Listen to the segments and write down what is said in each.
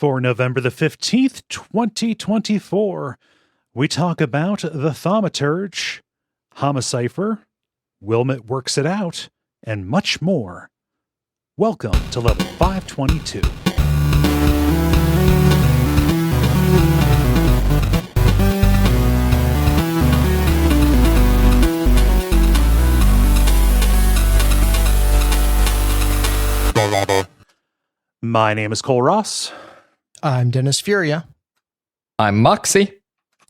For November the 15th, 2024, we talk about the Thaumaturge, Homicipher, Wilmot Works It Out, and much more. Welcome to level 522. My name is Kole Ross. I'm Dennis Furia. I'm Moxie.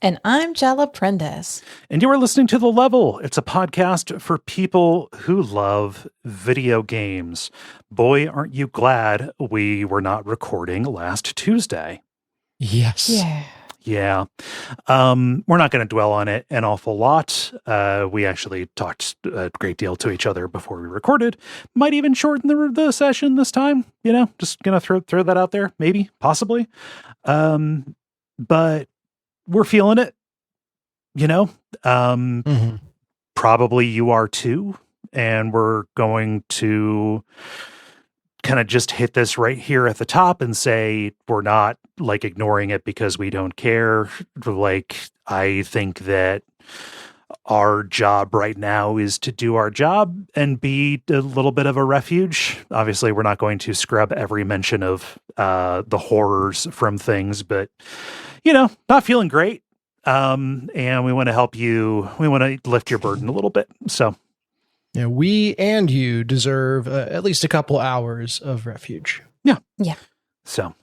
And I'm Jala Prendes. And you are listening to The Level. It's a podcast for people who love video games. Boy, aren't you glad we were not recording last Tuesday. Yes. Yeah. We're not going to dwell on it an awful lot. We actually talked a great deal to each other before we recorded. Might even shorten the session this time. You know, just going to throw that out there. Maybe, possibly. But we're feeling it, you know. Probably you are too. And we're going to kind of just hit this right here at the top and say we're not like ignoring it because we don't care. Like, I think that our job right now is to do our job and be a little bit of a refuge. Obviously, we're not going to scrub every mention of the horrors from things, but, you know, not feeling great. And we want to help you. We want to lift your burden a little bit. So, yeah, we and you deserve at least a couple hours of refuge. Yeah. So,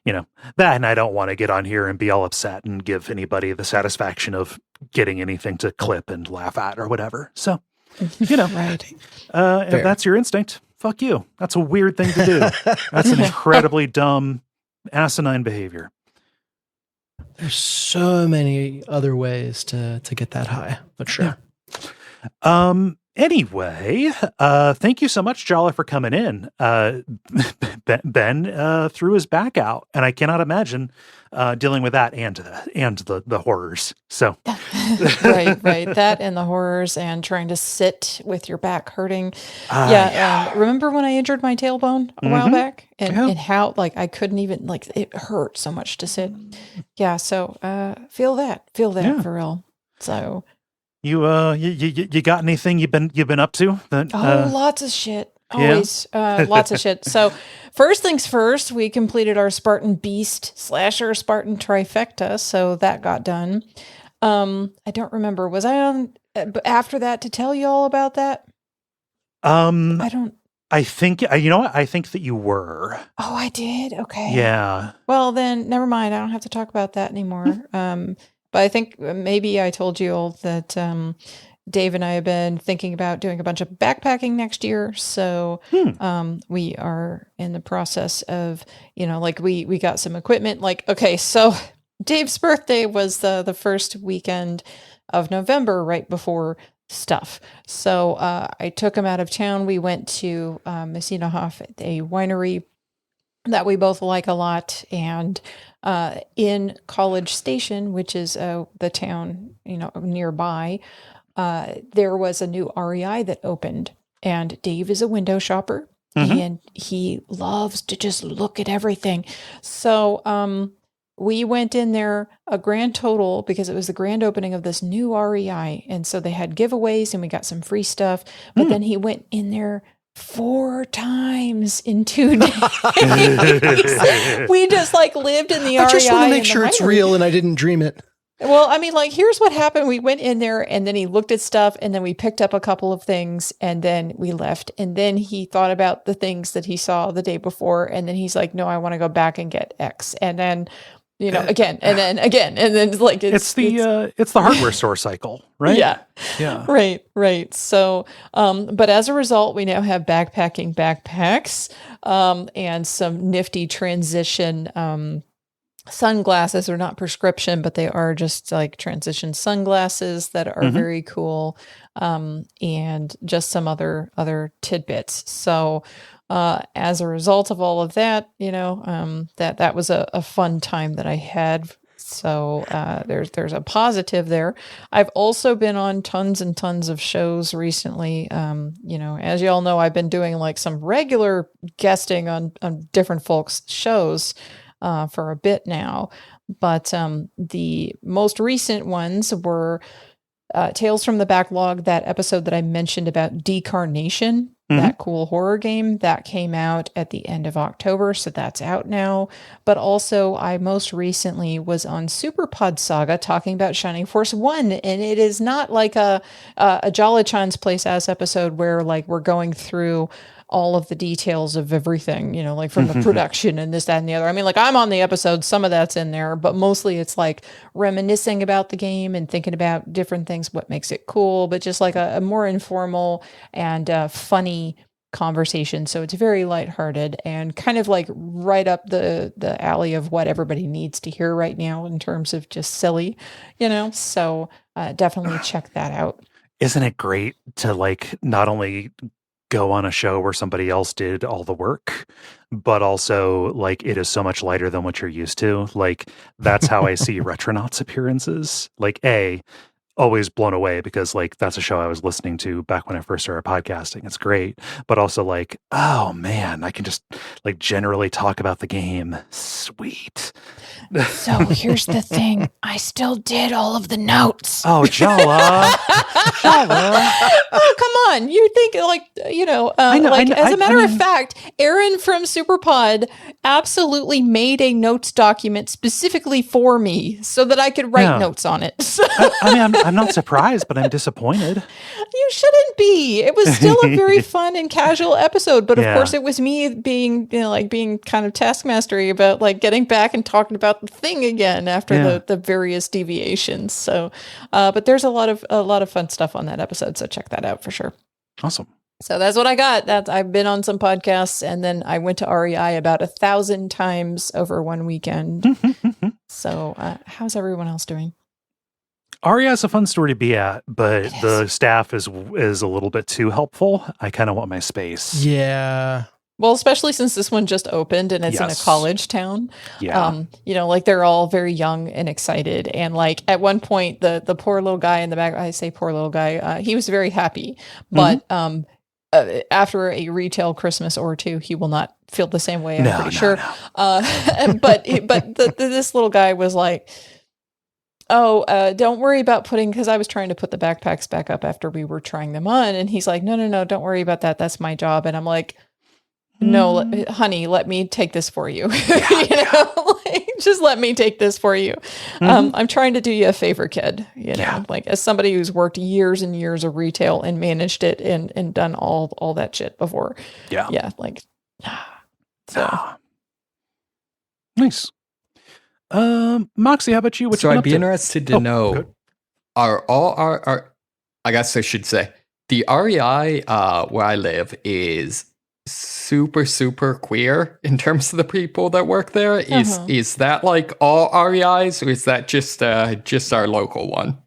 you know, that, and I don't want to get on here and be all upset and give anybody the satisfaction of getting anything to clip and laugh at or whatever. So, you know, right. If that's your instinct, fuck you. That's a weird thing to do. That's an incredibly dumb, asinine behavior. There's so many other ways to get that high, but sure. Yeah. Anyway, thank you so much, Jala, for coming in. Ben threw his back out, and I cannot imagine dealing with that and the horrors. So, right. That and the horrors and trying to sit with your back hurting. Remember when I injured my tailbone a while back, and how I couldn't even it hurt so much to sit. Yeah. So feel that for real. So. You got anything you've been up to? Lots of shit. Always lots of shit. So first things first, we completed our Spartan Beast / Spartan Trifecta. So that got done. I don't remember. Was I on after that to tell you all about that? I think, you know what? I think that you were. Oh, I did? Okay. Yeah. Well, then never mind. I don't have to talk about that anymore. But I think maybe I told you all that Dave and I have been thinking about doing a bunch of backpacking next year. So we are in the process of, we got some equipment. So Dave's birthday was the first weekend of November, right before stuff. So I took him out of town. We went to Messinahof, a winery that we both like a lot, and in College Station, which is the town nearby, there was a new REI that opened, and Dave is a window shopper, and he loves to just look at everything. So we went in there a grand total because it was the grand opening of this new REI, and so they had giveaways and we got some free stuff. But then he went in there 4 times in 2 days. We just lived in the REI. I just want to make sure it's real and I didn't dream it. Well, I mean, here's what happened. We went in there and then he looked at stuff and then we picked up a couple of things and then we left. And then he thought about the things that he saw the day before. And then he's like, no, I want to go back and get X. And then, again, and then again. And then it's the hardware store cycle, right? Yeah. Right. So, but as a result, we now have backpacking backpacks, and some nifty transition, sunglasses. Are not prescription, but they are just transition sunglasses that are very cool. And just some other tidbits. So, as a result of all of that, that was a fun time that I had. So there's a positive there. I've also been on tons and tons of shows recently. As you all know, I've been doing some regular guesting on different folks' shows. for a bit now. But the most recent ones were Tales from the Backlog, that episode that I mentioned about Decarnation, that cool horror game that came out at the end of October. So that's out now. But also, I most recently was on Super Pod Saga talking about Shining Force 1. And it is not like a Jala Chan's Place As episode where like we're going through all of the details of everything, you know, like from the production and this, that, and the other. I mean, like I'm on the episode, some of that's in there, but mostly it's like reminiscing about the game and thinking about different things, what makes it cool, but just like a more informal and funny conversation. So it's very lighthearted and kind of like right up the alley of what everybody needs to hear right now in terms of just silly, you know, so definitely check that out. Isn't it great to like not only go on a show where somebody else did all the work, but also like it is so much lighter than what you're used to. Like that's how I see Retronauts appearances. Like always blown away because like that's a show I was listening to back when I first started podcasting. It's great, but also like, oh man, I can just like generally talk about the game. Sweet. So here's the thing. I still did all of the notes. Oh, Jala. Jala. Oh, come on. You think like, you know, as a matter of fact, Aaron from Superpod absolutely made a notes document specifically for me so that I could write notes on it. So. I'm not surprised, but I'm disappointed. You shouldn't be. It was still a very fun and casual episode, but of course it was me being, you know, like being kind of taskmastery about like getting back and talking about the thing again after the various deviations. So, but there's a lot of fun stuff on that episode. So check that out for sure. Awesome. So that's what I got. I've been on some podcasts, and then I went to REI about 1,000 times over one weekend. So how's everyone else doing? REI is a fun store to be at, but the staff is a little bit too helpful. I kind of want my space. Yeah. Well, especially since this one just opened and it's in a college town. Yeah. You know, like they're all very young and excited. And like at one point, the poor little guy in the back, I say poor little guy, he was very happy. But after a retail Christmas or two, he will not feel the same way, I'm pretty sure. No. But this little guy was like, oh, don't worry about because I was trying to put the backpacks back up after we were trying them on. And he's like, no, don't worry about that. That's my job. And I'm like, no, honey, let me take this for you. Like, just let me take this for you. I'm trying to do you a favor, kid. You know, like as somebody who's worked years and years of retail and managed it and done all that shit before. Yeah. Like, so. Nice. Moxie, how about you? So I'd be interested to know, are all our, I guess I should say, the REI where I live is super, super queer in terms of the people that work there. Is that like all REIs, or is that just our local one?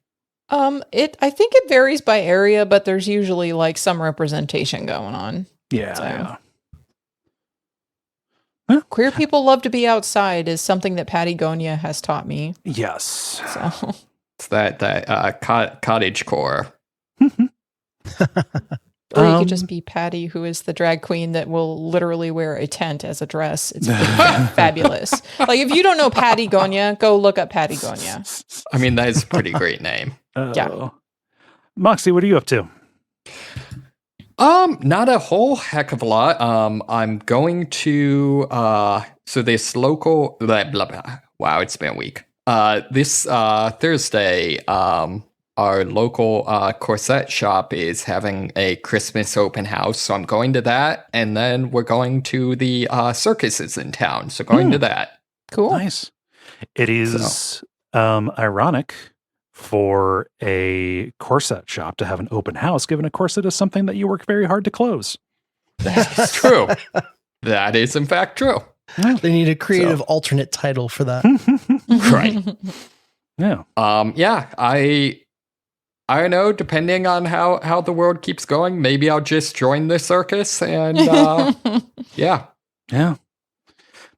I think it varies by area, but there's usually like some representation going on. Yeah. Queer people love to be outside is something that Patagonia has taught me. Yes. So it's that cottage core. Or you could just be Patty, who is the drag queen that will literally wear a tent as a dress. It's fabulous. Like, if you don't know Patagonia, go look up Patagonia. I mean, that is a pretty great name. Yeah. Moxie, what are you up to? Not a whole heck of a lot. I'm going to, so this local, blah, blah, blah. Wow, it's been a week. This Thursday, our local corset shop is having a Christmas open house, so I'm going to that, and then we're going to the circuses in town, so going to that. Cool. Nice. It is ironic for a corset shop to have an open house, given a corset is something that you work very hard to close. That's true. That is, in fact, true. They need a creative alternate title for that. Right. Yeah. I don't know, depending on how the world keeps going, maybe I'll just join the circus and yeah.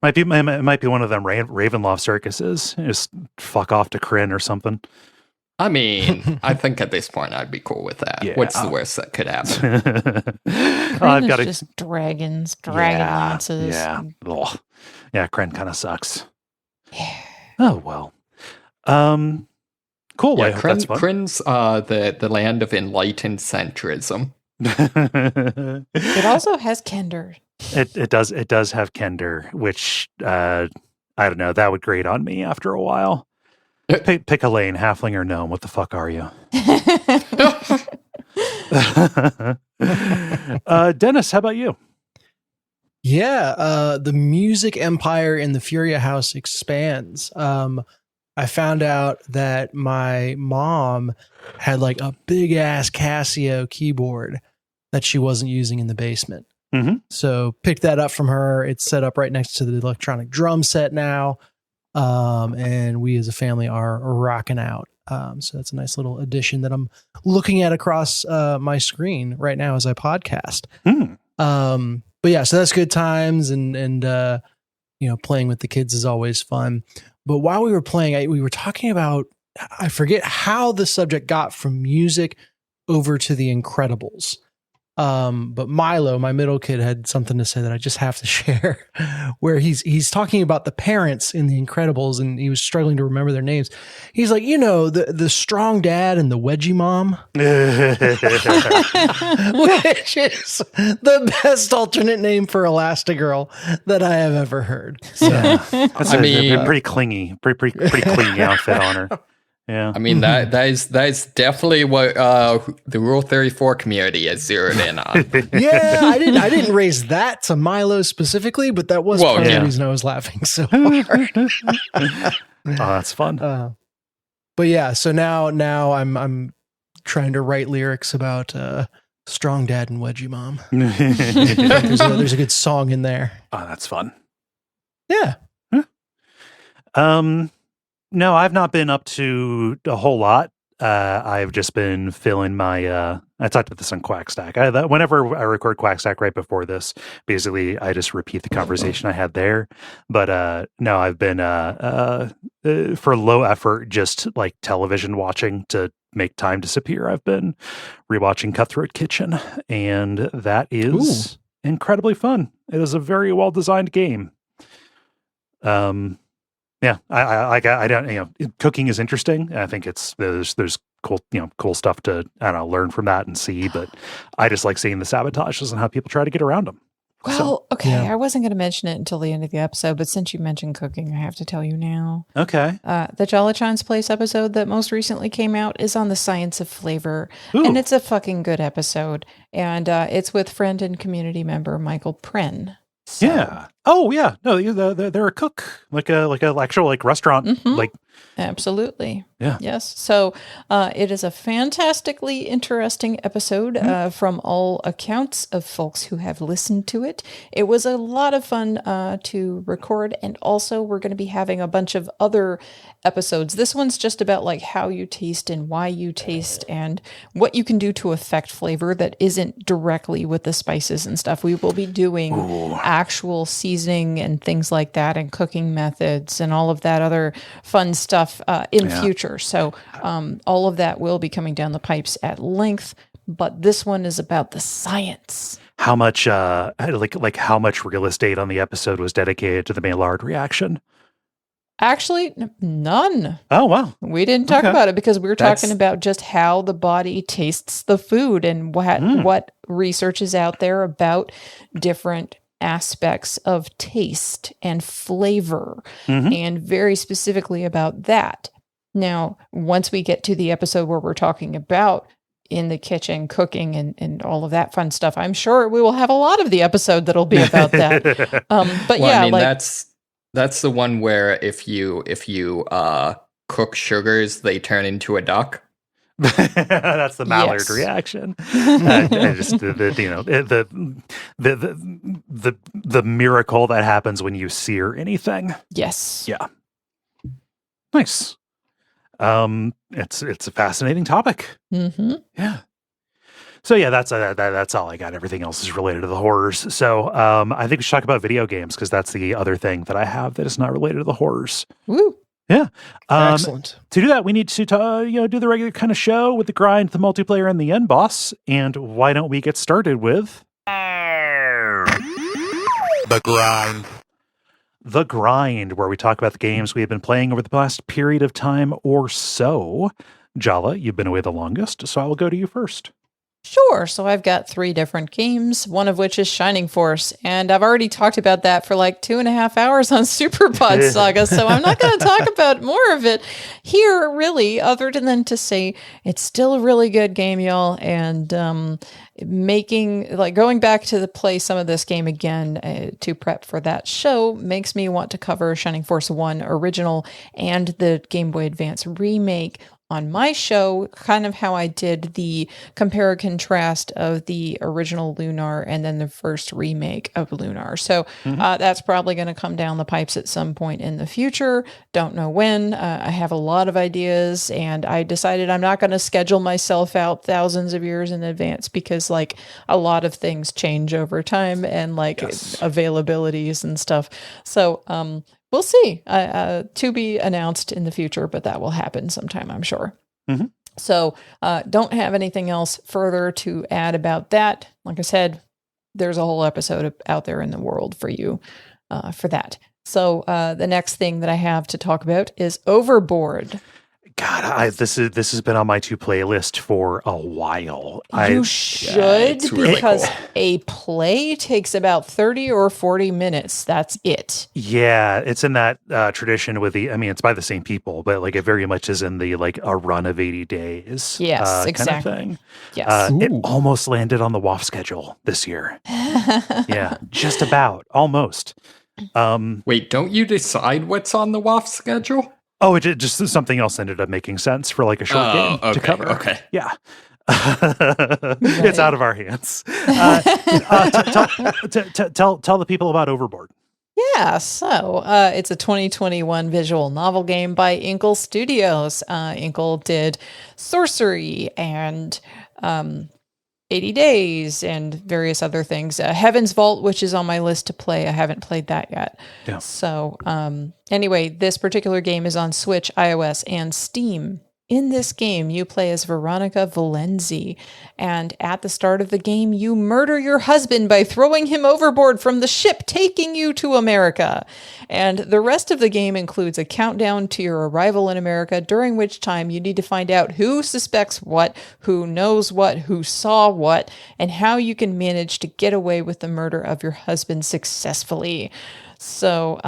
Might be one of them Ravenloft circuses. Just fuck off to Kryn or something. I mean, I think at this point I'd be cool with that. Yeah. What's the worst that could happen? I've got just dragons, dragon lances. Yeah. Kryn kind of sucks. Oh, well. Cool. Yeah, I hope that's fun. Kryn's the land of enlightened centrism. It also has Kender. It does have Kender, which I don't know, that would grate on me after a while. Pick a lane, halfling or gnome. What the fuck are you? Dennis, how about you? Yeah, the music empire in the Furia house expands. I found out that my mom had like a big ass Casio keyboard that she wasn't using in the basement. Mm-hmm. So picked that up from her. It's set up right next to the electronic drum set now. And we as a family are rocking out. So that's a nice little addition that I'm looking at across my screen right now as I podcast. But yeah, so that's good times, and playing with the kids is always fun. But while we were playing, we were talking about, I forget how the subject got from music over to The Incredibles. But Milo, my middle kid, had something to say that I just have to share, where he's talking about the parents in The Incredibles, and he was struggling to remember their names. He's like, the strong dad and the wedgie mom, which is the best alternate name for Elastigirl that I have ever heard. So, That's a pretty clingy, pretty clingy outfit on her. Yeah, I mean that is definitely what the Rule 34 community has zeroed in on. Yeah, I didn't raise that to Milo specifically, but that was part of the reason I was laughing so hard. Oh, that's fun. But yeah, so now I'm trying to write lyrics about strong dad and wedgie mom. There's a good song in there. Oh, that's fun. Yeah. No, I've not been up to a whole lot. I've just been filling my, I talked about this on Quackstack. Whenever I record Quackstack right before this, basically I just repeat the conversation I had there. But no, I've been, for low effort, just like television watching to make time disappear. I've been rewatching Cutthroat Kitchen, and that is incredibly fun. It is a very well-designed game. Yeah, I don't, cooking is interesting. I think there's cool stuff to, learn from that and see, but I just like seeing the sabotages and how people try to get around them. Well, I wasn't going to mention it until the end of the episode, but since you mentioned cooking, I have to tell you now. Okay. The Jala-chan's Place episode that most recently came out is on the science of flavor, and it's a fucking good episode. And it's with friend and community member Michael Pren. So. Yeah. Oh, yeah. No, they're a cook, like a actual restaurant, Absolutely. Yeah. Yes. So it is a fantastically interesting episode from all accounts of folks who have listened to it. It was a lot of fun to record, and also we're going to be having a bunch of other episodes. This one's just about like how you taste and why you taste and what you can do to affect flavor that isn't directly with the spices and stuff. We will be doing actual seasoning and things like that, and cooking methods and all of that other fun stuff in future. So all of that will be coming down the pipes at length, but this one is about the science. How much how much real estate on the episode was dedicated to the Maillard reaction? Actually, none. Oh, wow. We didn't talk about it because we were talking about just how the body tastes the food and what research is out there about different aspects of taste and flavor, and very specifically about that. Now, once we get to the episode where we're talking about in the kitchen cooking and all of that fun stuff, I'm sure we will have a lot of the episode that'll be about that. But well, yeah, I mean, that's the one where if you cook sugars, they turn into a duck. That's the Mallard reaction. Just the miracle that happens when you sear anything. Yes. Yeah. Nice. It's a fascinating topic. Yeah. So yeah, that's all I got. Everything else is related to the horrors. So I think we should talk about video games, because that's the other thing that I have that is not related to the horrors. Woo. Yeah. Excellent. To do that, we need to do the regular kind of show with the grind, the multiplayer, and the end boss. And why don't we get started with the grind? The Grind, where we talk about the games we have been playing over the past period of time or so. Jala, you've been away the longest, so I will go to you first. Sure. So I've got 3 different games, one of which is Shining Force. And I've already talked about that for like 2.5 hours on Super Pod Saga. So I'm not going to talk about more of it here, really, other than to say it's still a really good game, y'all. And going back to play some of this game again to prep for that show makes me want to cover Shining Force 1 original and the Game Boy Advance remake on my show, kind of how I did the compare and contrast of the original Lunar and then the first remake of Lunar. So that's probably going to come down the pipes at some point in the future. Don't know when. I have a lot of ideas, and I decided I'm not going to schedule myself out thousands of years in advance because like a lot of things change over time and like availabilities and stuff. So, we'll see. To be announced in the future, but that will happen sometime, I'm sure. Mm-hmm. So don't have anything else further to add about that. Like I said, there's a whole episode out there in the world for you for that. So the next thing that I have to talk about is Overboard. God, this has been on my to play list for a while. You should, because a play takes about 30 or 40 minutes. That's it. Yeah, it's in that tradition with it's by the same people, but like it very much is in the like a run of 80 days. Yes, exactly. Kind of thing. Yes. It almost landed on the WAF schedule this year. Yeah, just about, almost. Wait, don't you decide what's on the WAF schedule? Oh, it just something else ended up making sense for like a short game to cover. Okay. Yeah. It's out of our hands. Tell the people about Overboard. Yeah, so it's a 2021 visual novel game by Inkle Studios. Inkle did Sorcery and 80 Days and various other things. Heaven's Vault, which is on my list to play. I haven't played that yet. Yeah. So anyway, this particular game is on Switch, iOS, and Steam. In this game, you play as Veronica Valenzi, and at the start of the game, you murder your husband by throwing him overboard from the ship taking you to America. And the rest of the game includes a countdown to your arrival in America, during which time you need to find out who suspects what, who knows what, who saw what, and how you can manage to get away with the murder of your husband successfully. So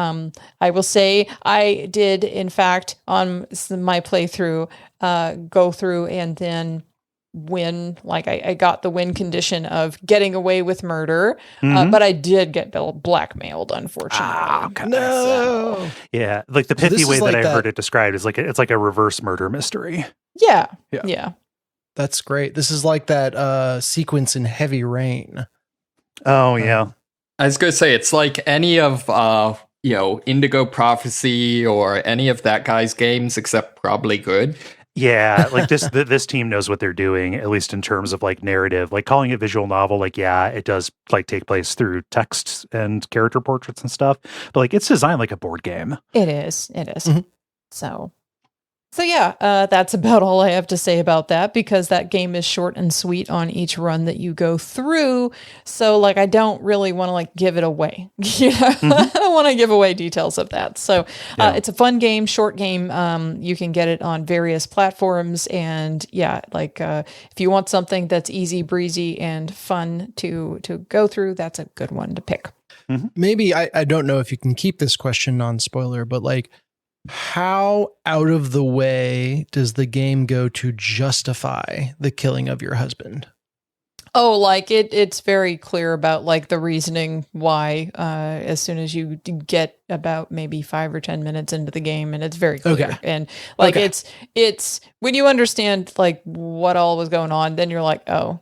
I will say I did, in fact, on my playthrough, go through and then win. Like I got the win condition of getting away with murder, but I did get blackmailed, unfortunately. Okay. No. So, yeah, like the pithy way that I heard it described is like it's like a reverse murder mystery. Yeah. That's great. This is like that sequence in Heavy Rain. Oh yeah. I was going to say, it's like any of, Indigo Prophecy or any of that guy's games, except probably good. Yeah, like this team knows what they're doing, at least in terms of like narrative. Like calling it visual novel, like yeah, it does like take place through text and character portraits and stuff, but like it's designed like a board game. It is. Mm-hmm. So yeah, that's about all I have to say about that, because that game is short and sweet on each run that you go through. So like, I don't really want to like give it away. I don't want to give away details of that. So it's a fun game, short game. You can get it on various platforms, and yeah, like if you want something that's easy breezy and fun to go through, that's a good one to pick. Mm-hmm. Maybe I don't know if you can keep this question non-spoiler, but like, how out of the way does the game go to justify the killing of your husband? Oh, like it's very clear about like the reasoning why as soon as you get about maybe 5 or 10 minutes into the game, and it's very clear. Okay. And like it's when you understand like what all was going on, then you're like, oh,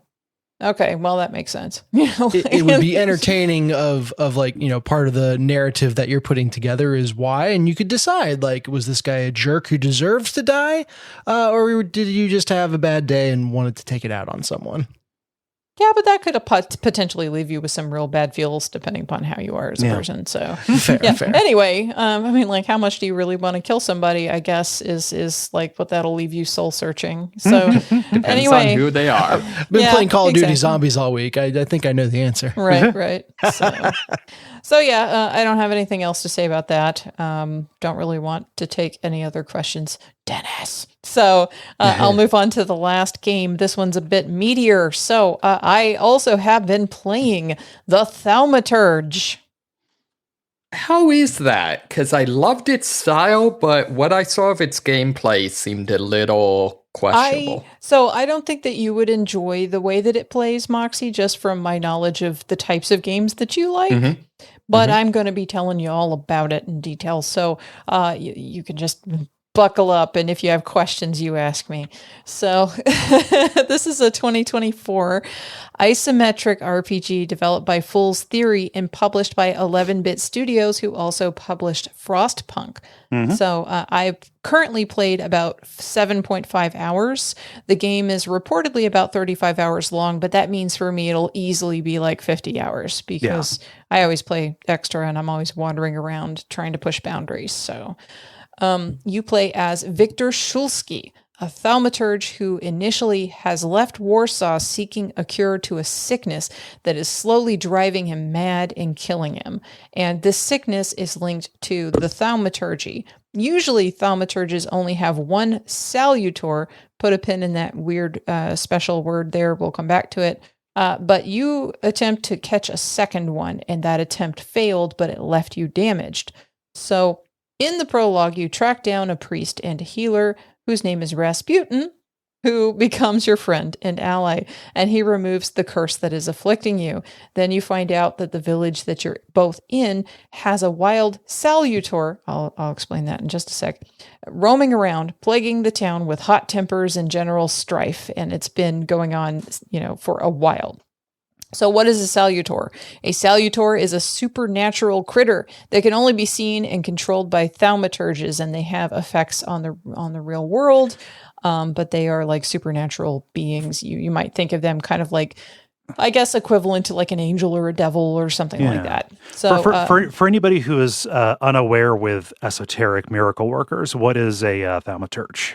okay, well, that makes sense. It would be entertaining of like, part of the narrative that you're putting together is why, and you could decide like, was this guy a jerk who deserves to die? Or did you just have a bad day and wanted to take it out on someone? Yeah, but that could potentially leave you with some real bad feels depending upon how you are as a person. So fair. Anyway, like how much do you really want to kill somebody, I guess is like what that'll leave you soul searching. So Depends anyway, on who they are. Been playing Call of Duty Zombies all week. I think I know the answer. Right. So yeah, I don't have anything else to say about that. Don't really want to take any other questions, Dennis. So I'll move on to the last game. This one's a bit meatier. So I also have been playing the Thaumaturge. How is that? Because I loved its style, but what I saw of its gameplay seemed a little questionable. So I don't think that you would enjoy the way that it plays, Moxie, just from my knowledge of the types of games that you like. But I'm going to be telling you all about it in detail. So you can just buckle up, and if you have questions, you ask me. So this is a 2024 isometric RPG developed by Fool's Theory and published by 11-Bit Studios, who also published Frostpunk. So I've currently played about 7.5 hours. The game is reportedly about 35 hours long, but that means for me it'll easily be like 50 hours because I always play extra and I'm always wandering around trying to push boundaries. So you play as Victor Shulsky, a thaumaturge who initially has left Warsaw seeking a cure to a sickness that is slowly driving him mad and killing him. And this sickness is linked to the thaumaturgy. Usually thaumaturges only have one salutor. Put a pin in that weird special word there. We'll come back to it. But you attempt to catch a second one, and that attempt failed, but it left you damaged. So in the prologue, you track down a priest and a healer whose name is Rasputin, who becomes your friend and ally, and he removes the curse that is afflicting you. Then you find out that the village that you're both in has a wild salutor, I'll explain that in just a sec, roaming around, plaguing the town with hot tempers and general strife, and it's been going on, for a while. So what is a salutor? A salutor is a supernatural critter that can only be seen and controlled by thaumaturges, and they have effects on the real world, but they are like supernatural beings. You might think of them kind of like, I guess, equivalent to like an angel or a devil or something like that. So for anybody who is unaware with esoteric miracle workers, what is a thaumaturge?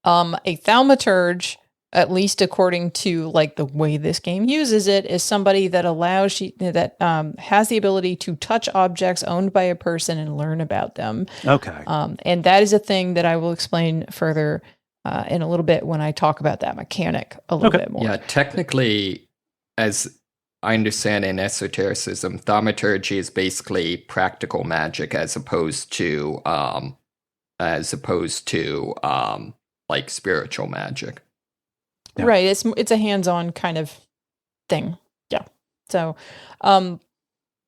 A thaumaturge, at least according to like the way this game uses it, is somebody that allows you, that has the ability to touch objects owned by a person and learn about them. Okay. And that is a thing that I will explain further in a little bit when I talk about that mechanic a little bit more. Yeah, technically, as I understand in esotericism, thaumaturgy is basically practical magic as opposed to like spiritual magic. Yeah. Right. It's a hands-on kind of thing. Yeah. So,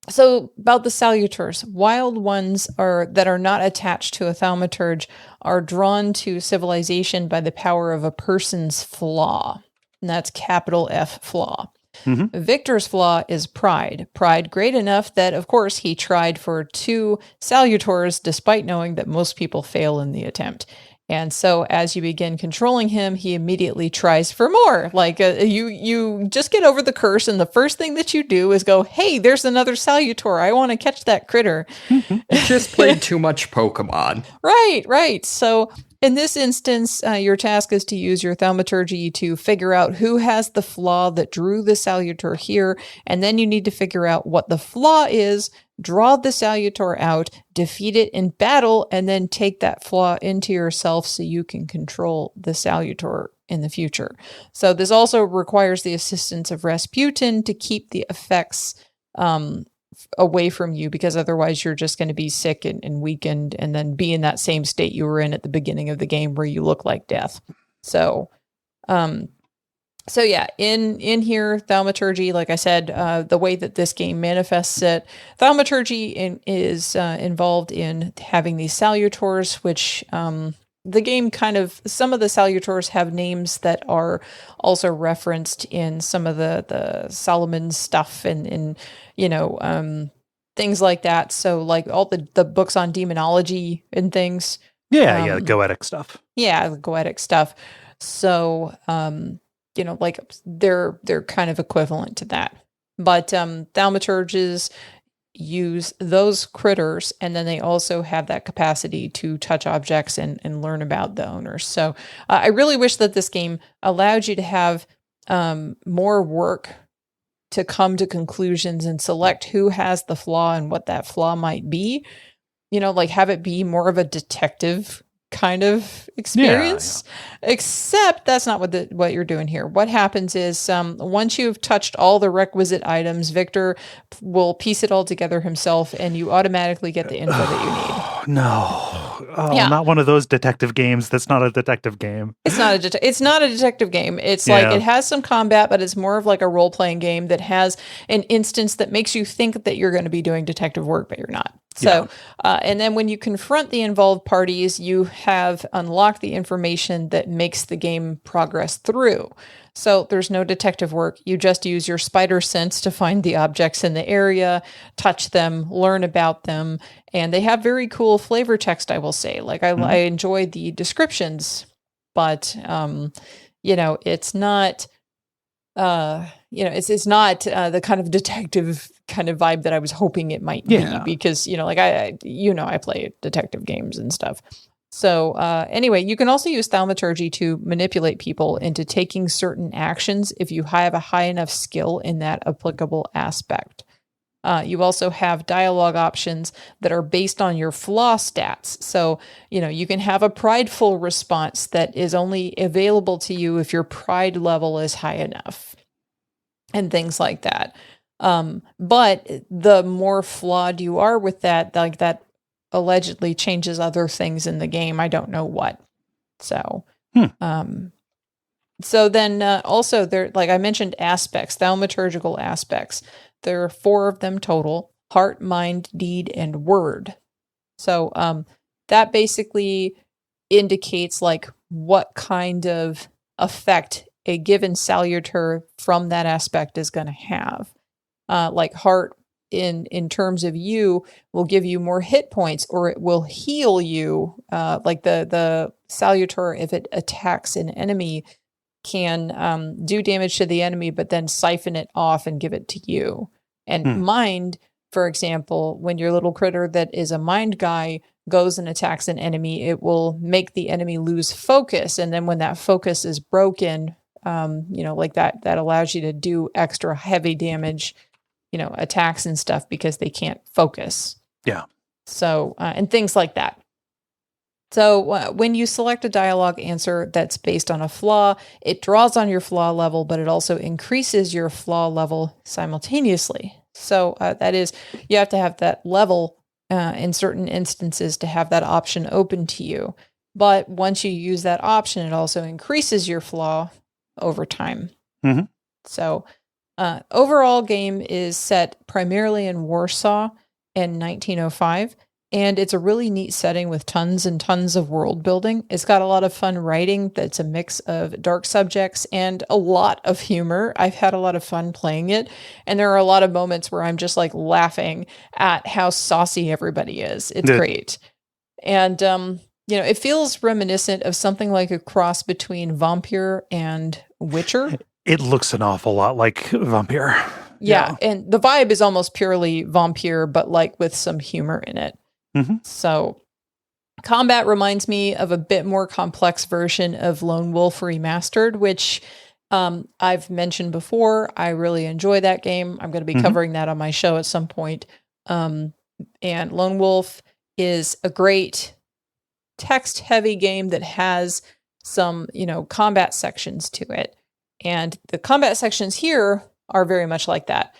so about the salutors, wild ones that are not attached to a thaumaturge are drawn to civilization by the power of a person's flaw. And that's capital F flaw. Victor's flaw is pride. Pride great enough that, of course, he tried for 2 salutors despite knowing that most people fail in the attempt. And so as you begin controlling him, he immediately tries for more. Like you just get over the curse, and the first thing that you do is go, hey, there's another salutor. I want to catch that critter. You just played too much Pokemon. Right. So in this instance, your task is to use your thaumaturgy to figure out who has the flaw that drew the salutor here, and then you need to figure out what the flaw is, draw the salutor out, defeat it in battle, and then take that flaw into yourself so you can control the salutor in the future. So this also requires the assistance of Rasputin to keep the effects away from you, because otherwise you're just going to be sick and weakened and then be in that same state you were in at the beginning of the game where you look like death. So yeah, in here, thaumaturgy, like I said, the way that this game manifests it, thaumaturgy is involved in having these salutors, which the game kind of, some of the salutors have names that are also referenced in some of the Solomon stuff and things like that. So like all the books on demonology and things. Yeah, goetic stuff. Yeah, the goetic stuff. So, like they're kind of equivalent to that. But thaumaturges use those critters, and then they also have that capacity to touch objects and learn about the owners. So I really wish that this game allowed you to have more work to come to conclusions and select who has the flaw and what that flaw might be. Like have it be more of a detective kind of experience. Except that's not what you're doing here. What happens is once you've touched all the requisite items, Victor will piece it all together himself, and you automatically get the info that you need. No. Not one of those detective games. That's not a detective game. It's not a detective game. It's like it has some combat, but it's more of like a role-playing game that has an instance that makes you think that you're going to be doing detective work, but you're not. So, and then when you confront the involved parties, you have unlocked the information that makes the game progress through. So there's no detective work. You just use your spider sense to find the objects in the area, touch them, learn about them. And they have very cool flavor text, I will say. Like I enjoy the descriptions, but, it's not, it's not the kind of detective kind of vibe that I was hoping it might be, because, I play detective games and stuff. So anyway, you can also use Thaumaturge to manipulate people into taking certain actions if you have a high enough skill in that applicable aspect. You also have dialogue options that are based on your flaw stats. So, you can have a prideful response that is only available to you if your pride level is high enough and things like that. But the more flawed you are with that, like that allegedly changes other things in the game. I don't know what. So, so then also there, like I mentioned, aspects, thaumaturgical aspects. There are 4 of them total: heart, mind, deed, and word. So that basically indicates like what kind of effect a given salutor from that aspect is going to have. Like heart in terms of you will give you more hit points, or it will heal you. Like the salutor, if it attacks an enemy, can do damage to the enemy, but then siphon it off and give it to you. And mind, for example, when your little critter that is a mind guy goes and attacks an enemy, it will make the enemy lose focus. And then when that focus is broken, like that allows you to do extra heavy damage, attacks and stuff because they can't focus. Yeah. So, and things like that. So when you select a dialogue answer that's based on a flaw, it draws on your flaw level, but it also increases your flaw level simultaneously. So that is, you have to have that level in certain instances to have that option open to you. But once you use that option, it also increases your flaw over time. Mm-hmm. So overall game is set primarily in Warsaw in 1905. And it's a really neat setting with tons and tons of world building. It's got a lot of fun writing that's a mix of dark subjects and a lot of humor. I've had a lot of fun playing it. And there are a lot of moments where I'm just like laughing at how saucy everybody is. It's great. And, it feels reminiscent of something like a cross between Vampire and Witcher. It looks an awful lot like Vampire. Yeah. And the vibe is almost purely Vampire, but like with some humor in it. Mm-hmm. So combat reminds me of a bit more complex version of Lone Wolf Remastered, which I've mentioned before. I really enjoy that game. I'm going to be covering that on my show at some point. And Lone Wolf is a great text-heavy game that has some, combat sections to it. And the combat sections here are very much like that.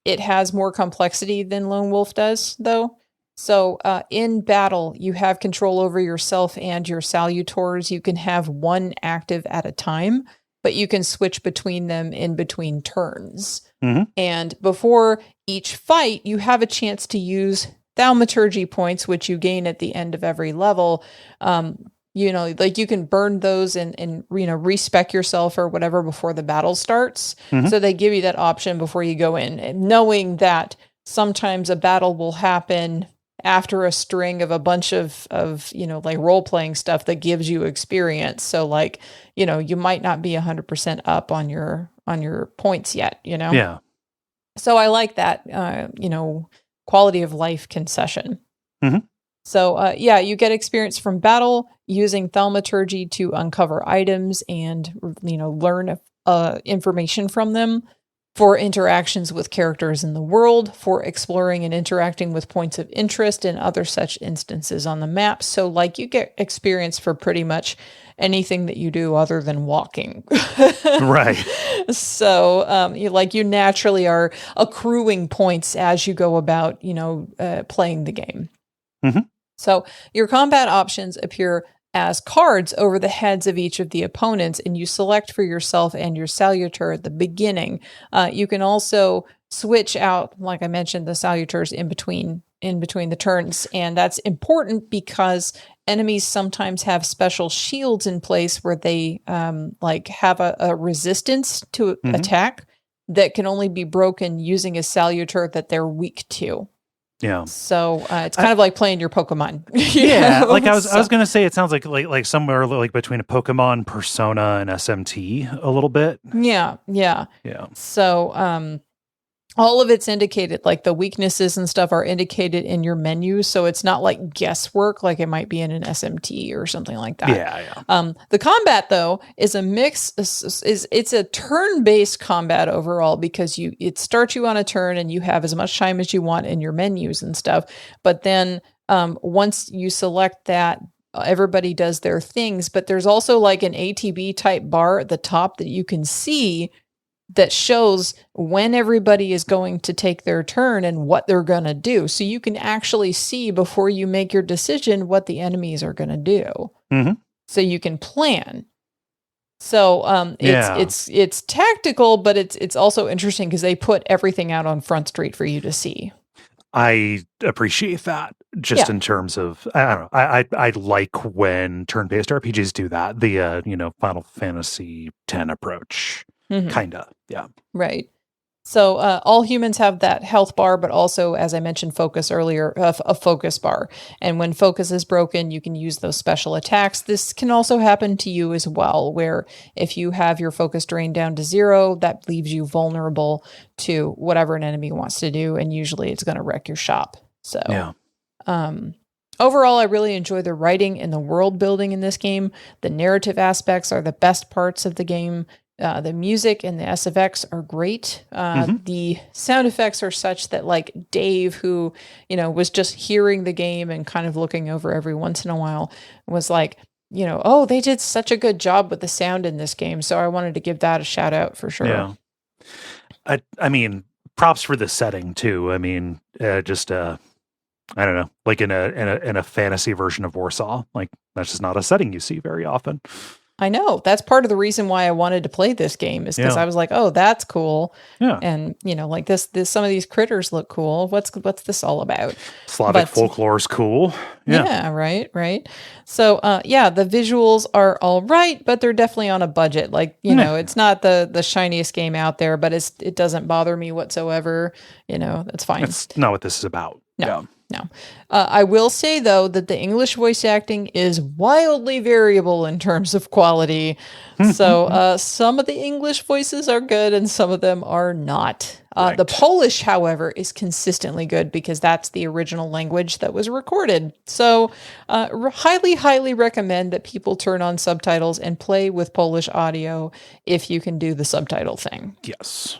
It has more complexity than Lone Wolf does, though. So in battle, you have control over yourself and your salutors. You can have one active at a time, but you can switch between them in between turns. Mm-hmm. And before each fight, you have a chance to use Thaumaturge points, which you gain at the end of every level. Like you can burn those and respec yourself or whatever before the battle starts. Mm-hmm. So they give you that option before you go in, and knowing that sometimes a battle will happen after a string of a bunch of like role-playing stuff that gives you experience. So like, you might not be 100% up on your points yet, Yeah. So I like that, quality of life concession. Mm-hmm. So you get experience from battle using Thaumaturge to uncover items and, learn information from them. for interactions with characters in the world, for exploring and interacting with points of interest and other such instances on the map. So like you get experience for pretty much anything that you do other than walking. Right. So you naturally are accruing points as you go about, playing the game. Mm-hmm. So your combat options appear as cards over the heads of each of the opponents, and you select for yourself and your Salutor at the beginning. You can also switch out, like I mentioned, the Salutors in between the turns, and that's important because enemies sometimes have special shields in place where they have a resistance to attack that can only be broken using a Salutor that they're weak to. Yeah. So it's kind of like playing your Pokemon. Yeah. Like I was going to say, it sounds like somewhere like between a Pokemon, Persona, and SMT a little bit. Yeah. Yeah. Yeah. So all of it's indicated, like the weaknesses and stuff are indicated in your menu. So it's not like guesswork like it might be in an SMT or something like that. Yeah. The combat, though, is a mix. It's a turn-based combat overall because it starts you on a turn and you have as much time as you want in your menus and stuff. But then once you select that, everybody does their things. But there's also like an ATB type bar at the top that you can see that shows when everybody is going to take their turn and what they're going to do. So you can actually see before you make your decision what the enemies are going to do. Mm-hmm. So you can plan. So it's tactical, but it's also interesting because they put everything out on Front Street for you to see. I appreciate that just in terms of, I don't know, I like when turn-based RPGs do that. The, Final Fantasy X approach. Mm-hmm. Kind of, yeah. Right. So all humans have that health bar, but also, as I mentioned, focus earlier, a focus bar. And when focus is broken, you can use those special attacks. This can also happen to you as well, where if you have your focus drained down to 0, that leaves you vulnerable to whatever an enemy wants to do, and usually it's going to wreck your shop. So, overall, I really enjoy the writing and the world building in this game. The narrative aspects are the best parts of the game. The music and the SFX are great. The sound effects are such that like Dave, who, was just hearing the game and kind of looking over every once in a while, was like, oh, they did such a good job with the sound in this game. So I wanted to give that a shout out for sure. Yeah. I mean, props for the setting too. I mean, I don't know, like in a fantasy version of Warsaw, like that's just not a setting you see very often. I know. That's part of the reason why I wanted to play this game is because I was like, oh, that's cool. Yeah. And, like this, some of these critters look cool. What's this all about? Slavic folklore is cool. Yeah. Right. So, the visuals are all right, but they're definitely on a budget. Like, it's not the shiniest game out there, but it doesn't bother me whatsoever. That's fine. That's not what this is about. No. I will say, though, that the English voice acting is wildly variable in terms of quality. So some of the English voices are good and some of them are not. The Polish, however, is consistently good because that's the original language that was recorded. So highly, highly recommend that people turn on subtitles and play with Polish audio if you can do the subtitle thing. Yes.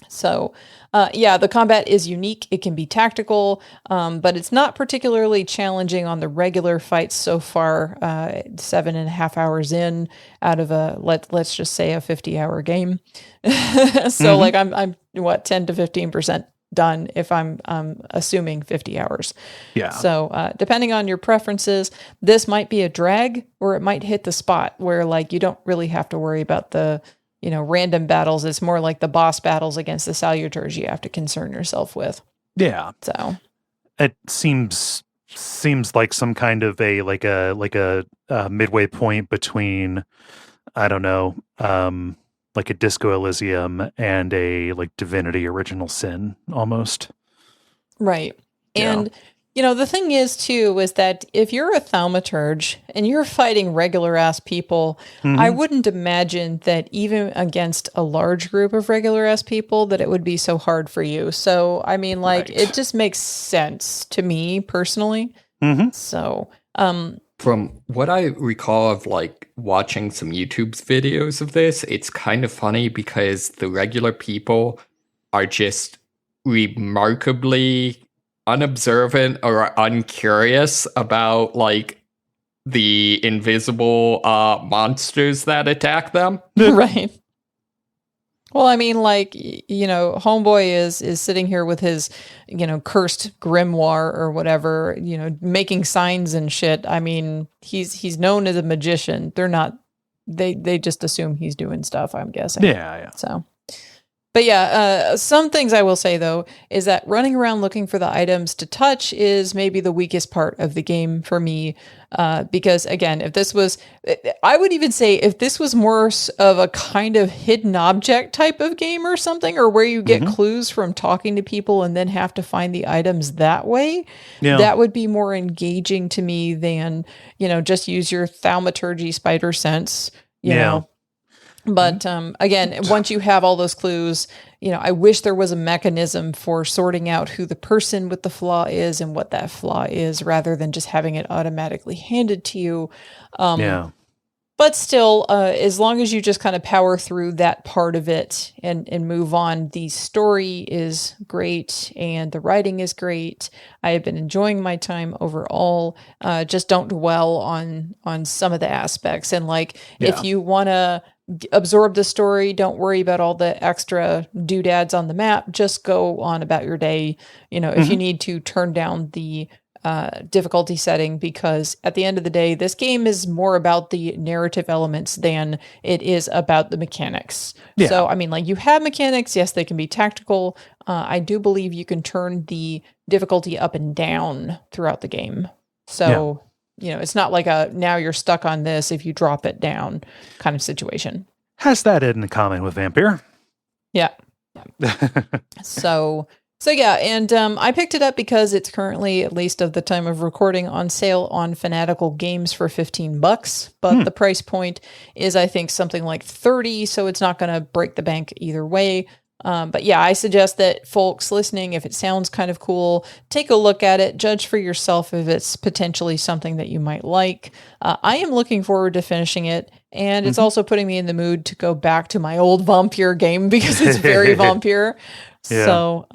So, the combat is unique. It can be tactical, but it's not particularly challenging on the regular fights so far. 7.5 hours in out of let's just say a 50-hour game. So like I'm 10 to 15% done if I'm assuming 50 hours. Yeah. So depending on your preferences, this might be a drag or it might hit the spot where like you don't really have to worry about the random battles. It's more like the boss battles against the Thaumaturge you have to concern yourself with. Yeah. So it seems like some kind of a midway point between, I don't know, like a Disco Elysium and a like Divinity Original Sin almost. Right. And the thing is, too, is that if you're a Thaumaturge and you're fighting regular ass people, I wouldn't imagine that even against a large group of regular ass people that it would be so hard for you. So, I mean, it just makes sense to me personally. So, from what I recall of like watching some YouTube videos of this, it's kind of funny because the regular people are just remarkably unobservant or uncurious about like the invisible monsters that attack them. Right. Well, I mean, like, Homeboy is sitting here with his, cursed grimoire or whatever, making signs and shit. I mean, he's known as a magician. They're not, they just assume he's doing stuff, I'm guessing. Yeah. So, but yeah, some things I will say though is that running around looking for the items to touch is maybe the weakest part of the game for me. Because again, I would even say if this was more of a kind of hidden object type of game or something, or where you get clues from talking to people and then have to find the items that way, that would be more engaging to me than, just use your thaumaturgy spider sense, you know. But again, once you have all those clues, I wish there was a mechanism for sorting out who the person with the flaw is and what that flaw is, rather than just having it automatically handed to you. But still, as long as you just kind of power through that part of it and move on, the story is great and the writing is great. I have been enjoying my time overall. Just don't dwell on some of the aspects. And if you want to absorb the story, don't worry about all the extra doodads on the map. Just go on about your day. If you need to, turn down the difficulty setting, because at the end of the day, this game is more about the narrative elements than it is about the mechanics. So, I mean, you have mechanics. Yes, they can be tactical. I do believe you can turn the difficulty up and down throughout the game. So, it's not like now you're stuck on this if you drop it down kind of situation. Has that in common with Vampire? Yeah. So yeah, and I picked it up because it's currently, at least of the time of recording, on sale on Fanatical Games for $15, but the price point is, I think, something like $30, so it's not going to break the bank either way. But yeah, I suggest that folks listening, if it sounds kind of cool, take a look at it, judge for yourself if it's potentially something that you might like. I am looking forward to finishing it, and it's also putting me in the mood to go back to my old Vampire game because it's very Vampire. So,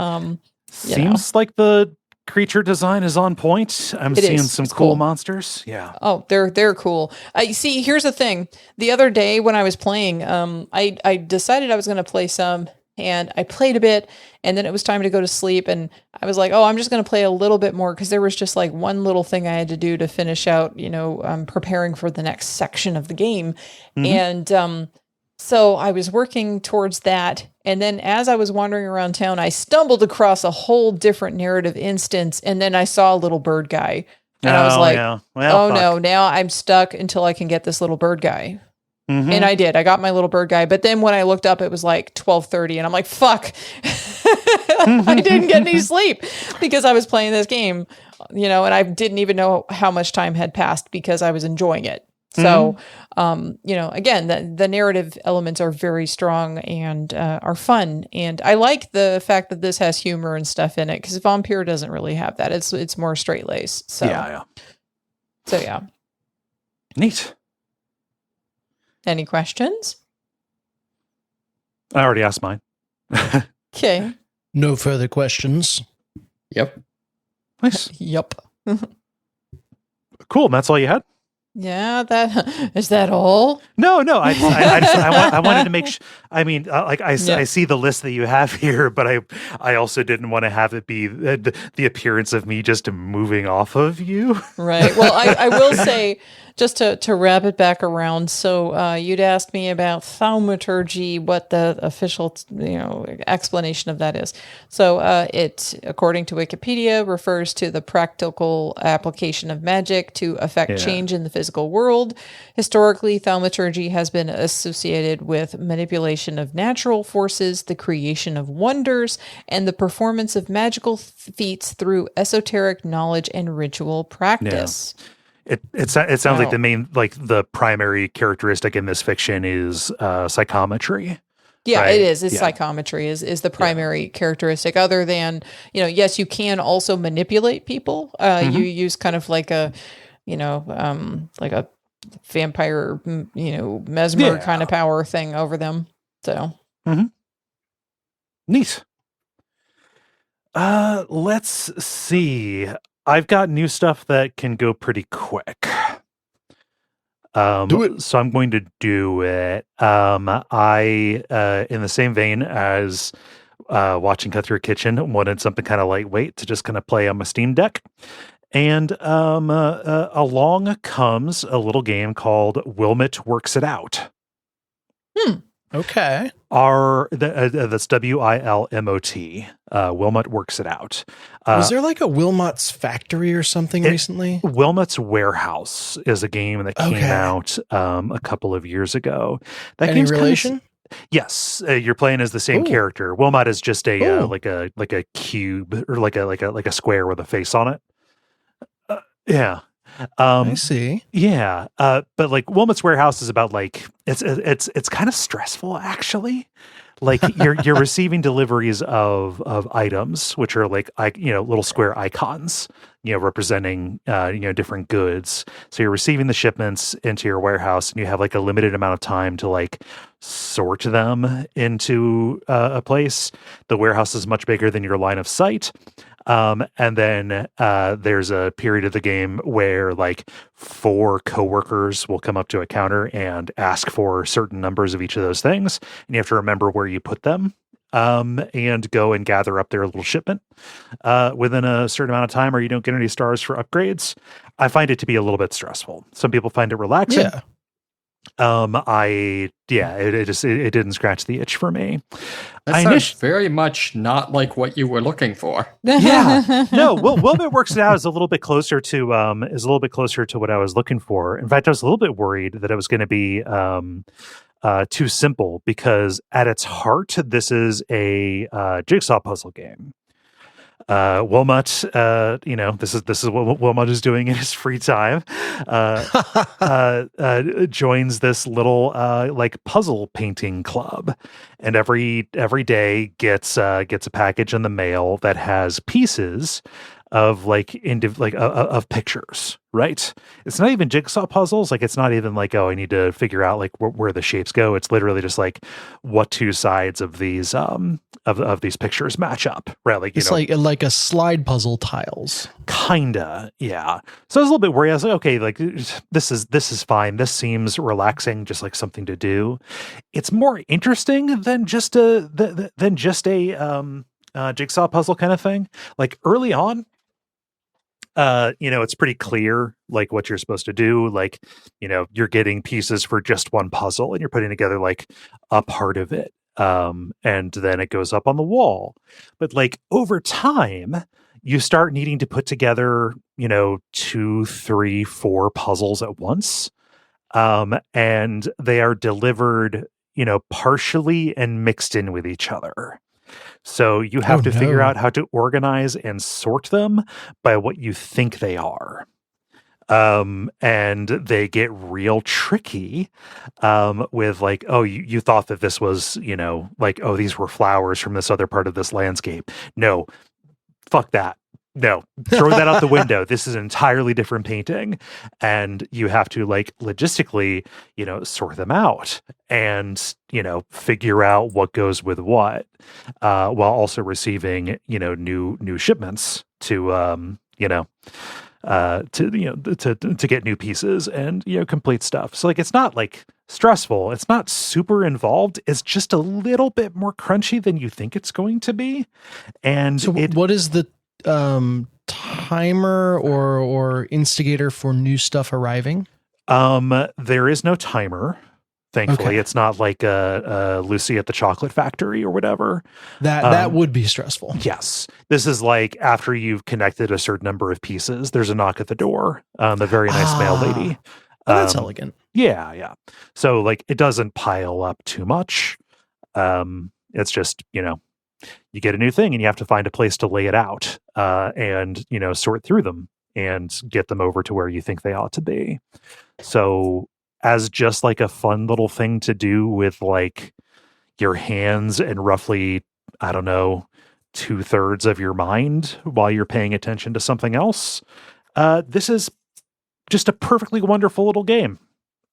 seems like the creature design is on point. I'm seeing some cool monsters. Yeah. Oh, they're cool. See, here's the thing. The other day when I was playing, I decided I was going to play some, and I played a bit, and then it was time to go to sleep, and I was like, oh, I'm just going to play a little bit more, because there was just one little thing I had to do to finish out, preparing for the next section of the game. And so I was working towards that, and then as I was wandering around town, I stumbled across a whole different narrative instance, and then I saw a little bird guy, and I was like, no, now I'm stuck until I can get this little bird guy. And I did. I got my little bird guy, but then when I looked up, it was like 12:30, and I'm like, fuck, I didn't get any sleep because I was playing this game, and I didn't even know how much time had passed because I was enjoying it. So, again, the narrative elements are very strong and are fun. And I like the fact that this has humor and stuff in it, because Vampire doesn't really have that. It's more straight laced. So, yeah. Neat. Any questions? I already asked mine. Okay. No further questions. Yep. Nice. Yep. Cool. That's all you had? Yeah, is that all? No. I wanted to make. I see the list that you have here, but I also didn't want to have it be the appearance of me just moving off of you. Right. Well, I will say, just to wrap it back around. So you'd asked me about thaumaturgy, what the official explanation of that is. So it, according to Wikipedia, refers to the practical application of magic to affect change in the physical world. Historically, thaumaturgy has been associated with manipulation of natural forces, the creation of wonders, and the performance of magical feats through esoteric knowledge and ritual practice. Yeah. It sounds like the primary characteristic in this fiction is psychometry. Yeah, right? It is. It's psychometry is the primary characteristic. Other than, yes, you can also manipulate people. You use kind of like a, like a vampire, mesmer kind of power thing over them. So neat. Let's see. I've got new stuff that can go pretty quick. Do it. So I'm going to do it. I, in the same vein as watching Cut Through a Kitchen, wanted something kind of lightweight to just kind of play on my Steam Deck. And along comes a little game called Wilmot Works It Out. Okay. That's WILMOT. Wilmot Works It Out. Was there like a Wilmot's Factory or something recently? Wilmot's Warehouse is a game that came out a couple of years ago. That Any game's relation? Yes, you're playing as the same character. Wilmot is just a like a cube or like a square with a face on it. Yeah. I see. Yeah. But like Wilmot's Warehouse is about like it's kind of stressful actually. Like you're receiving deliveries of items, which are like little square icons, representing different goods. So you're receiving the shipments into your warehouse, and you have like a limited amount of time to like sort them into a place. The warehouse is much bigger than your line of sight. And then there's a period of the game where like 4 coworkers will come up to a counter and ask for certain numbers of each of those things, and you have to remember where you put them, and go and gather up their little shipment within a certain amount of time, or you don't get any stars for upgrades. I find it to be a little bit stressful. Some people find it relaxing. Yeah. It didn't scratch the itch for me. That sounds very much not like what you were looking for. Yeah, no. Wilmot Works It Out is a little bit closer to what I was looking for. In fact, I was a little bit worried that it was going to be too simple, because at its heart, this is a jigsaw puzzle game. Wilmot, this is what Wilmot is doing in his free time. Joins this little like puzzle painting club, and every day gets a package in the mail that has pieces of of pictures. Right? It's not even jigsaw puzzles. Like it's not even like, oh, I need to figure out like where the shapes go. It's literally just like what 2 sides of these of these pictures match up. Right? Like it's like a slide puzzle tiles. Kinda, yeah. So I was a little bit worried. I was like, okay, like this is fine. This seems relaxing, just like something to do. It's more interesting than just a jigsaw puzzle kind of thing. Like early on, it's pretty clear like what you're supposed to do. Like, you're getting pieces for just one puzzle, and you're putting together like a part of it. And then it goes up on the wall. But like over time, you start needing to put together, 2, 3, 4 puzzles at once. And they are delivered, partially and mixed in with each other. So you have to figure out how to organize and sort them by what you think they are. And they get real tricky with like, oh, you thought that this was, like, oh, these were flowers from this other part of this landscape. No, fuck that. No, throw that out the window. This is an entirely different painting, and you have to like logistically, sort them out and, figure out what goes with what, while also receiving, new shipments to, to get new pieces and, complete stuff. So like, it's not like stressful. It's not super involved. It's just a little bit more crunchy than you think it's going to be. And so what is the timer or instigator for new stuff arriving? There is no timer. Thankfully, Okay. It's not like Lucy at the Chocolate Factory or whatever. That would be stressful. Yes, this is like after you've connected a certain number of pieces, there's a knock at the door. The very nice mail lady. Oh, that's elegant. Yeah. So like it doesn't pile up too much. It's just, you get a new thing and you have to find a place to lay it out, and, sort through them and get them over to where you think they ought to be. So as just like a fun little thing to do with like your hands and roughly, I don't know, 2/3 of your mind while you're paying attention to something else, this is just a perfectly wonderful little game.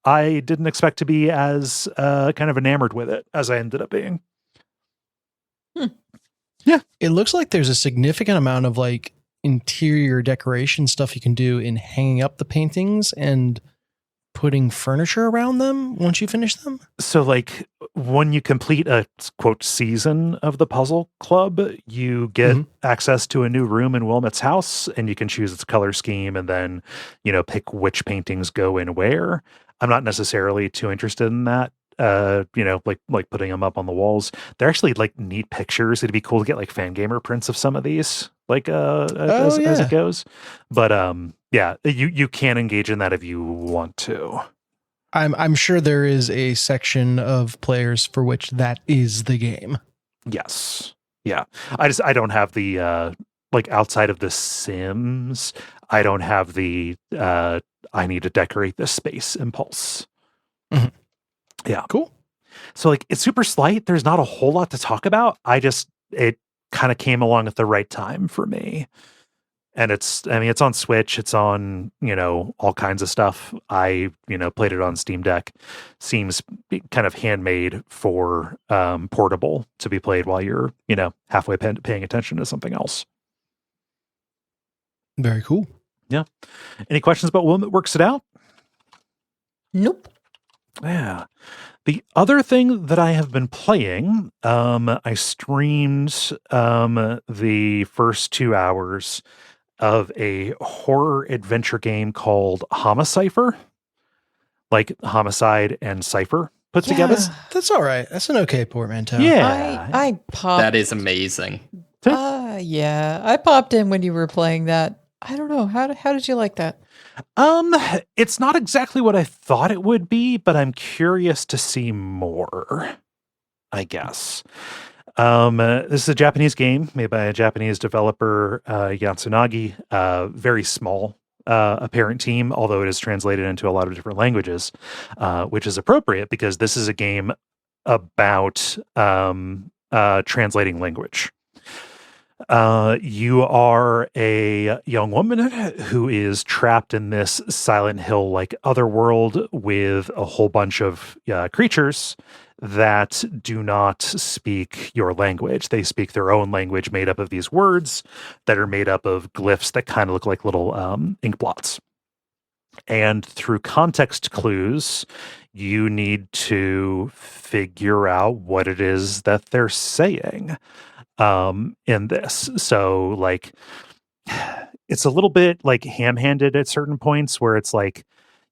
I didn't expect to be as kind of enamored with it as I ended up being. Yeah. It looks like there's a significant amount of like interior decoration stuff you can do in hanging up the paintings and putting furniture around them once you finish them. So like when you complete a quote season of the puzzle club, you get access to a new room in Wilmot's house, and you can choose its color scheme and then, pick which paintings go in where. I'm not necessarily too interested in that. Like putting them up on the walls. They're actually like neat pictures. It'd be cool to get like fan gamer prints of some of these, like as it goes. But yeah, you can engage in that if you want to. I'm sure there is a section of players for which that is the game. Yes. Yeah. I don't have the like outside of the Sims, I don't have the I need to decorate this space impulse. Mm-hmm. Yeah. Cool. So like it's super slight. There's not a whole lot to talk about. It kind of came along at the right time for me. And it's on Switch. It's on, all kinds of stuff. I, played it on Steam Deck. Seems kind of handmade for portable to be played while you're, halfway paying attention to something else. Very cool. Yeah. Any questions about Wilmot Works It Out? Nope. Yeah. The other thing that I have been playing, I streamed the first 2 hours of a horror adventure game called Homicipher, like homicide and cipher put together. That's all right. That's an okay portmanteau. Yeah. I popped. That is amazing. Yeah. I popped in when you were playing that. I don't know. How did you like that? It's not exactly what I thought it would be, but I'm curious to see more, I guess. This is a Japanese game made by a Japanese developer, Yatsunagi, very small, apparent team, although it is translated into a lot of different languages, which is appropriate because this is a game about, translating language. You are a young woman who is trapped in this Silent Hill-like otherworld with a whole bunch of creatures that do not speak your language. They speak their own language made up of these words that are made up of glyphs that kind of look like little ink blots. And through context clues, you need to figure out what it is that they're saying in this. So like it's a little bit like ham-handed at certain points where it's like,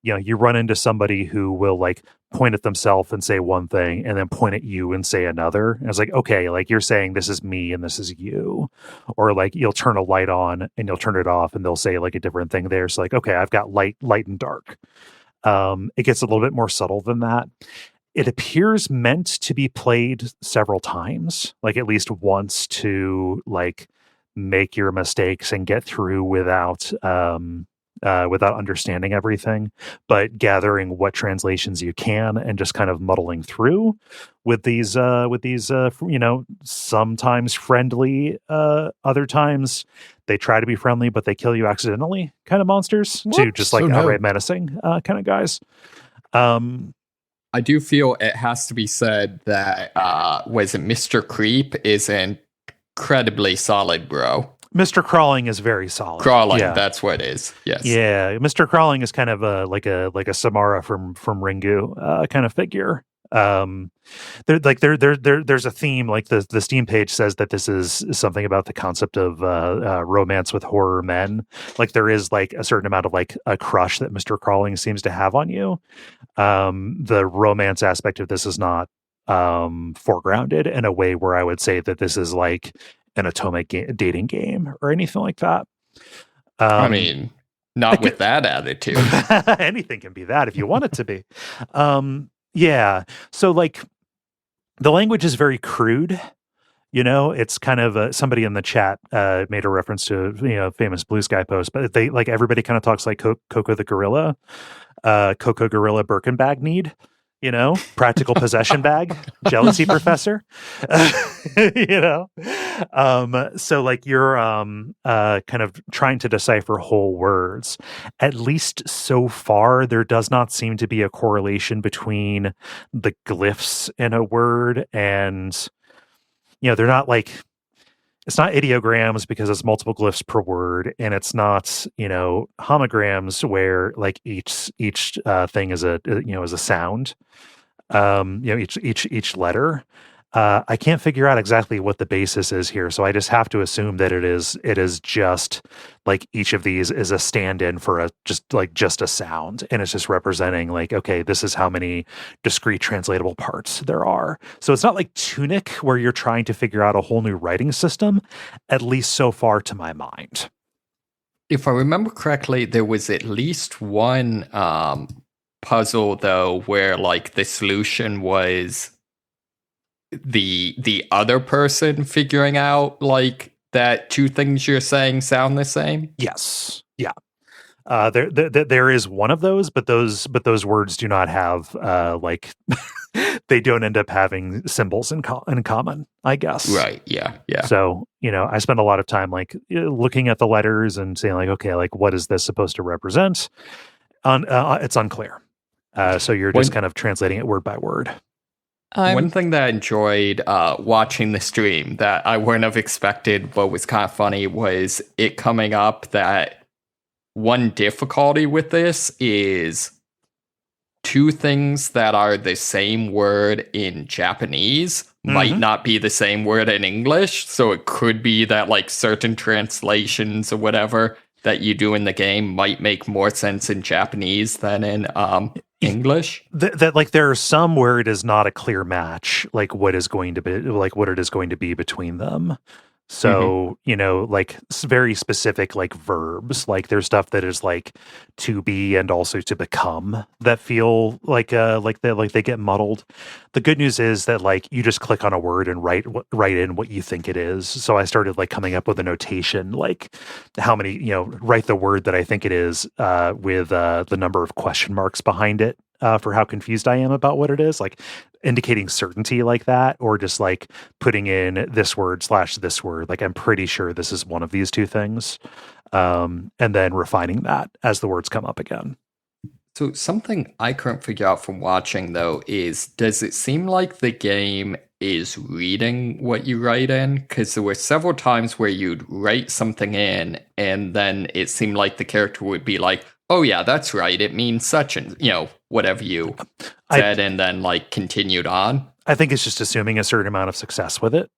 you run into somebody who will like point at themselves and say one thing and then point at you and say another. And it's like, okay, like you're saying this is me and this is you. Or like you'll turn a light on and you'll turn it off and they'll say like a different thing there. So like, okay, I've got light and dark. It gets a little bit more subtle than that. It appears meant to be played several times, like at least once to like make your mistakes and get through without understanding everything, but gathering what translations you can and just kind of muddling through with these sometimes friendly, other times they try to be friendly, but they kill you accidentally kind of monsters. Whoops. To just like outright menacing kind of guys. I do feel it has to be said that was it Mr. Creep is incredibly solid, bro. Mr. Crawling is very solid. Crawling, that's what it is. Yes. Yeah, Mr. Crawling is kind of like a Samara from Ringu kind of figure. There's a theme, like the Steam page says that this is something about the concept of romance with horror men. Like there is like a certain amount of like a crush that Mr. Crawling seems to have on you. The romance aspect of this is not foregrounded in a way where I would say that this is like an atomic dating game or anything like that. I mean, not with that attitude. Anything can be that if you want it to be. Yeah. So like the language is very crude. It's kind of somebody in the chat made a reference to famous Blue Sky post, but they like everybody kind of talks like Coco the gorilla, Coco gorilla Birkin bag need. Practical possession bag, jealousy professor, so like you're kind of trying to decipher whole words. At least so far, there does not seem to be a correlation between the glyphs in a word and, they're not like, ideograms because it's multiple glyphs per word, and it's not homograms where like each thing is a sound. Each letter. I can't figure out exactly what the basis is here, so I just have to assume that it is just like each of these is a stand-in for just a sound, and it's just representing like, okay, this is how many discrete translatable parts there are. So it's not like Tunic where you're trying to figure out a whole new writing system, at least so far to my mind. If I remember correctly, there was at least one puzzle though where like the solution was the other person figuring out like that two things you're saying sound the same. Yes. Yeah. There is one of those, but those words do not have like they don't end up having symbols in common, I guess. Right. Yeah. Yeah. So, I spend a lot of time like looking at the letters and saying like, okay, like what is this supposed to represent? It's unclear. So you're just kind of translating it word by word. One thing that I enjoyed watching the stream that I wouldn't have expected but was kind of funny was it coming up that one difficulty with this is two things that are the same word in Japanese might not be the same word in English. So it could be that like certain translations or whatever that you do in the game might make more sense in Japanese than in English. That like there are some where it is not a clear match, like what it is going to be between them. So, like very specific like verbs, like there's stuff that is like to be and also to become that feel like they get muddled. The good news is that like you just click on a word and write in what you think it is. So I started like coming up with a notation, like how many, write the word that I think it is with the number of question marks behind it. For how confused I am about what it is, like indicating certainty like that, or just like putting in this word / this word. Like I'm pretty sure this is one of these two things. And then refining that as the words come up again. So something I couldn't figure out from watching though is, does it seem like the game is reading what you write in? Because there were several times where you'd write something in and then it seemed like the character would be like, oh yeah, that's right, it means such and, whatever you said, and then like continued on. I think it's just assuming a certain amount of success with it.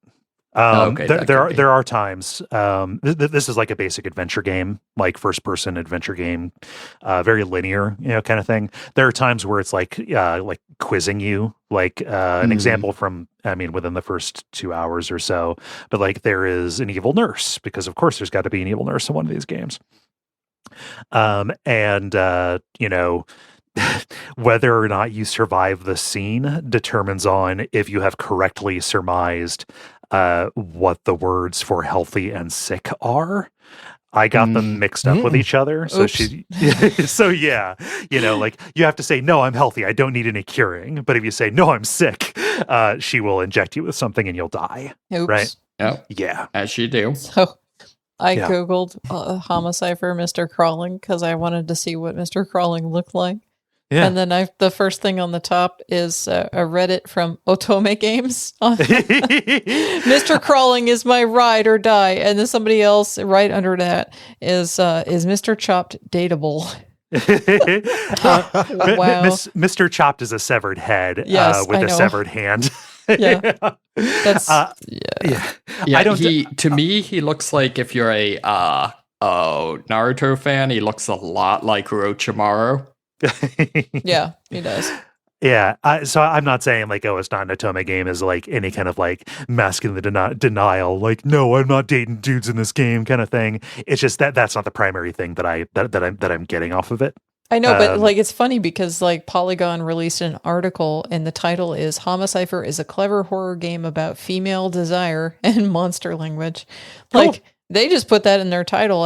Okay, there are times. This is like a basic adventure game, like first person adventure game, very linear, kind of thing. There are times where it's like quizzing you, like an example from, within the first 2 hours or so. But like there is an evil nurse, because of course there's got to be an evil nurse in one of these games. Whether or not you survive the scene determines on if you have correctly surmised what the words for healthy and sick are. I got them mixed up with each other. So yeah, like you have to say, no, I'm healthy, I don't need any curing. But if you say, no, I'm sick, she will inject you with something and you'll die. Oops. Right? Oh, yeah. As you do. So I Googled Homicipher Mr. Crawling because I wanted to see what Mr. Crawling looked like. Yeah. And then the first thing on the top is a Reddit from Otome Games. Mr. Crawling is my ride or die. And then somebody else right under that is Mr. Chopped dateable. Wow. Mr. Chopped is a severed head with a severed hand. Yeah. That's to me he looks like, if you're a Naruto fan, he looks a lot like Orochimaru. Yeah, he does. Yeah, so I'm not saying like, oh, it's not an Otome game as like any kind of like masculine denial, like, no, I'm not dating dudes in this game kind of thing. It's just that's not the primary thing that I'm getting off of it. I know, but like it's funny because like Polygon released an article and the title is "Homicipher is a clever horror game about female desire and monster language." Like they just put that in their title.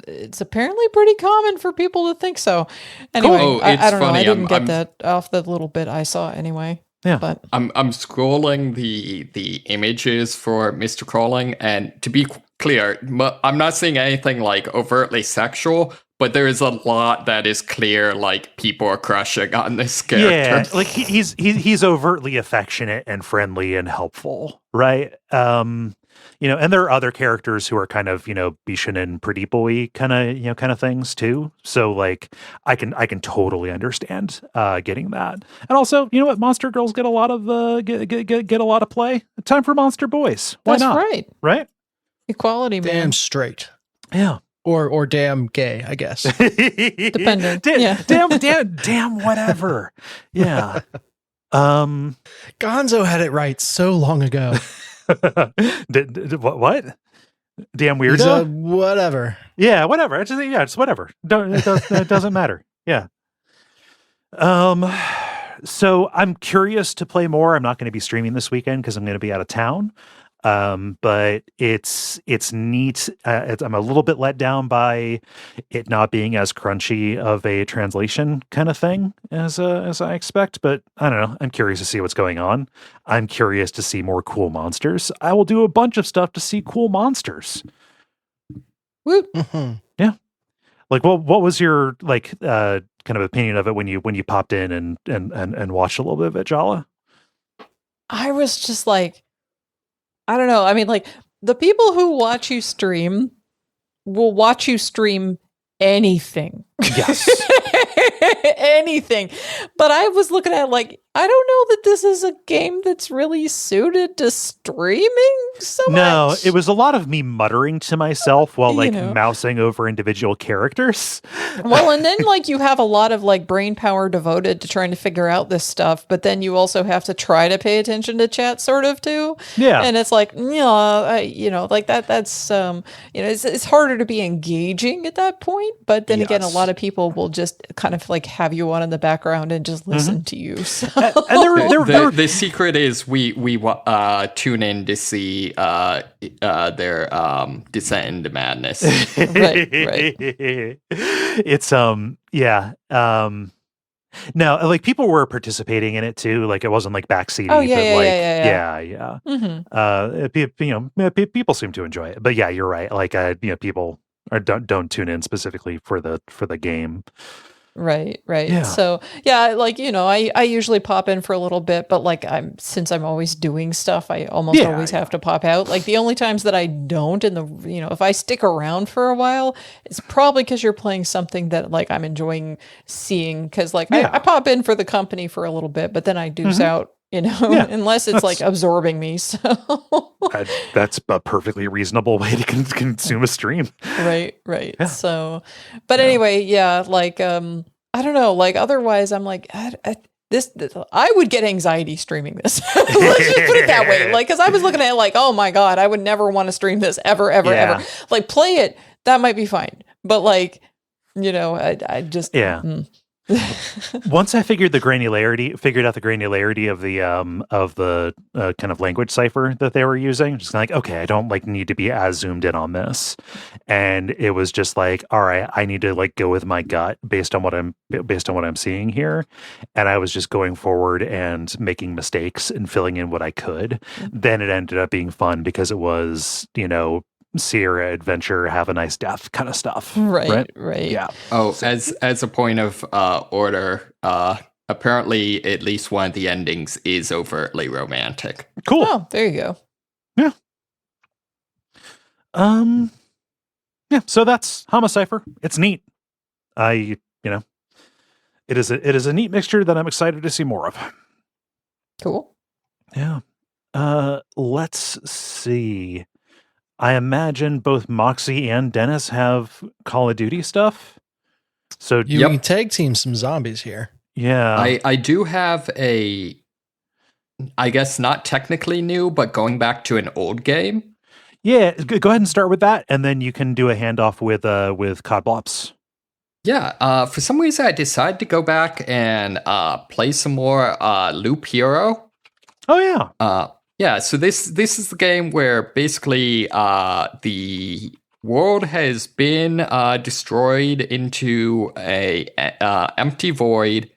It's apparently pretty common for people to think so. Anyway, I don't know. I didn't get that off the little bit I saw anyway. Yeah, but I'm scrolling the images for Mr. Crawling, and to be clear, I'm not seeing anything like overtly sexual, but there is a lot that is clear, like people are crushing on this character. Yeah, like he's overtly affectionate and friendly and helpful, right? and there are other characters who are kind of, Bishan and pretty boy kind of things too. So like I can totally understand getting that. And also, you know what? Monster girls get a lot of get a lot of play. Time for monster boys. Why That's not? right. Right? Equality, man. Damn straight. Yeah. Or damn gay, I guess. Dependent. Damn whatever. Yeah. Gonzo had it right so long ago. What? Damn weirdo. Whatever. Yeah, whatever. It's whatever. It doesn't matter. Yeah. So I'm curious to play more. I'm not going to be streaming this weekend because I'm going to be out of town. But it's neat. I'm a little bit let down by it not being as crunchy of a translation kind of thing as I expect. But I don't know. I'm curious to see what's going on. I'm curious to see more cool monsters. I will do a bunch of stuff to see cool monsters. Woo. Mm-hmm. Yeah. Like, what was your kind of opinion of it when you popped in and watched a little bit of it, Jala? I was just like, I don't know. I mean, like, the people who watch you stream will watch you stream anything. Yes. Anything. But I was looking at it like, I don't know that this is a game that's really suited to streaming so much. No, it was a lot of me muttering to myself while You mousing over individual characters. Well, and then you have a lot of brain power devoted to trying to figure out this stuff, but then you also have to try to pay attention to chat sort of too. Yeah. And it's like, that's it's harder to be engaging at that point, but then again, a Yes. lot of people will just kind of have you on in the background and just listen to you. So. And The secret is we tune in to see their descent into madness. Right. It's yeah. No, people were participating in it too. It wasn't backseaty. Oh, yeah, but yeah. Mm-hmm. People seem to enjoy it. But yeah, you're right. People don't tune in specifically for the game. Right. Yeah. So yeah, I usually pop in for a little bit, but since I'm always doing stuff, I almost always have to pop out. The only times that I don't, if I stick around for a while, it's probably because you're playing something that I'm enjoying seeing. Because I pop in for the company for a little bit, but then I deuce out. Unless it's absorbing me. So that's a perfectly reasonable way to consume a stream. Right. Yeah. So, but anyway, yeah, I don't know, otherwise I'm this I would get anxiety streaming this. Let's just put it that way. Because I was looking at it oh my God, I would never want to stream this ever. Play it, that might be fine. But I just Once I figured out the granularity of the kind of language cipher that they were using, just okay, I don't need to be as zoomed in on this, and it was just all right, I need to go with my gut based on what I'm seeing here, and I was just going forward and making mistakes and filling in what I could. Then it ended up being fun because it was Sierra adventure, have a nice death kind of stuff. Right. Yeah. Oh, as a point of order, apparently at least one of the endings is overtly romantic. Cool. Oh, there you go. Yeah. Yeah. So that's Homicipher. It's neat. It is a neat mixture that I'm excited to see more of. Cool. Yeah. Let's see. I imagine both Moxie and Dennis have Call of Duty stuff. So You can tag team some zombies here. Yeah. I do have I guess not technically new, but going back to an old game. Yeah, go ahead and start with that, and then you can do a handoff with COD Blops. Yeah, for some reason I decided to go back and play some more Loop Hero. Oh yeah. Yeah, so this is the game where basically the world has been destroyed into a empty void,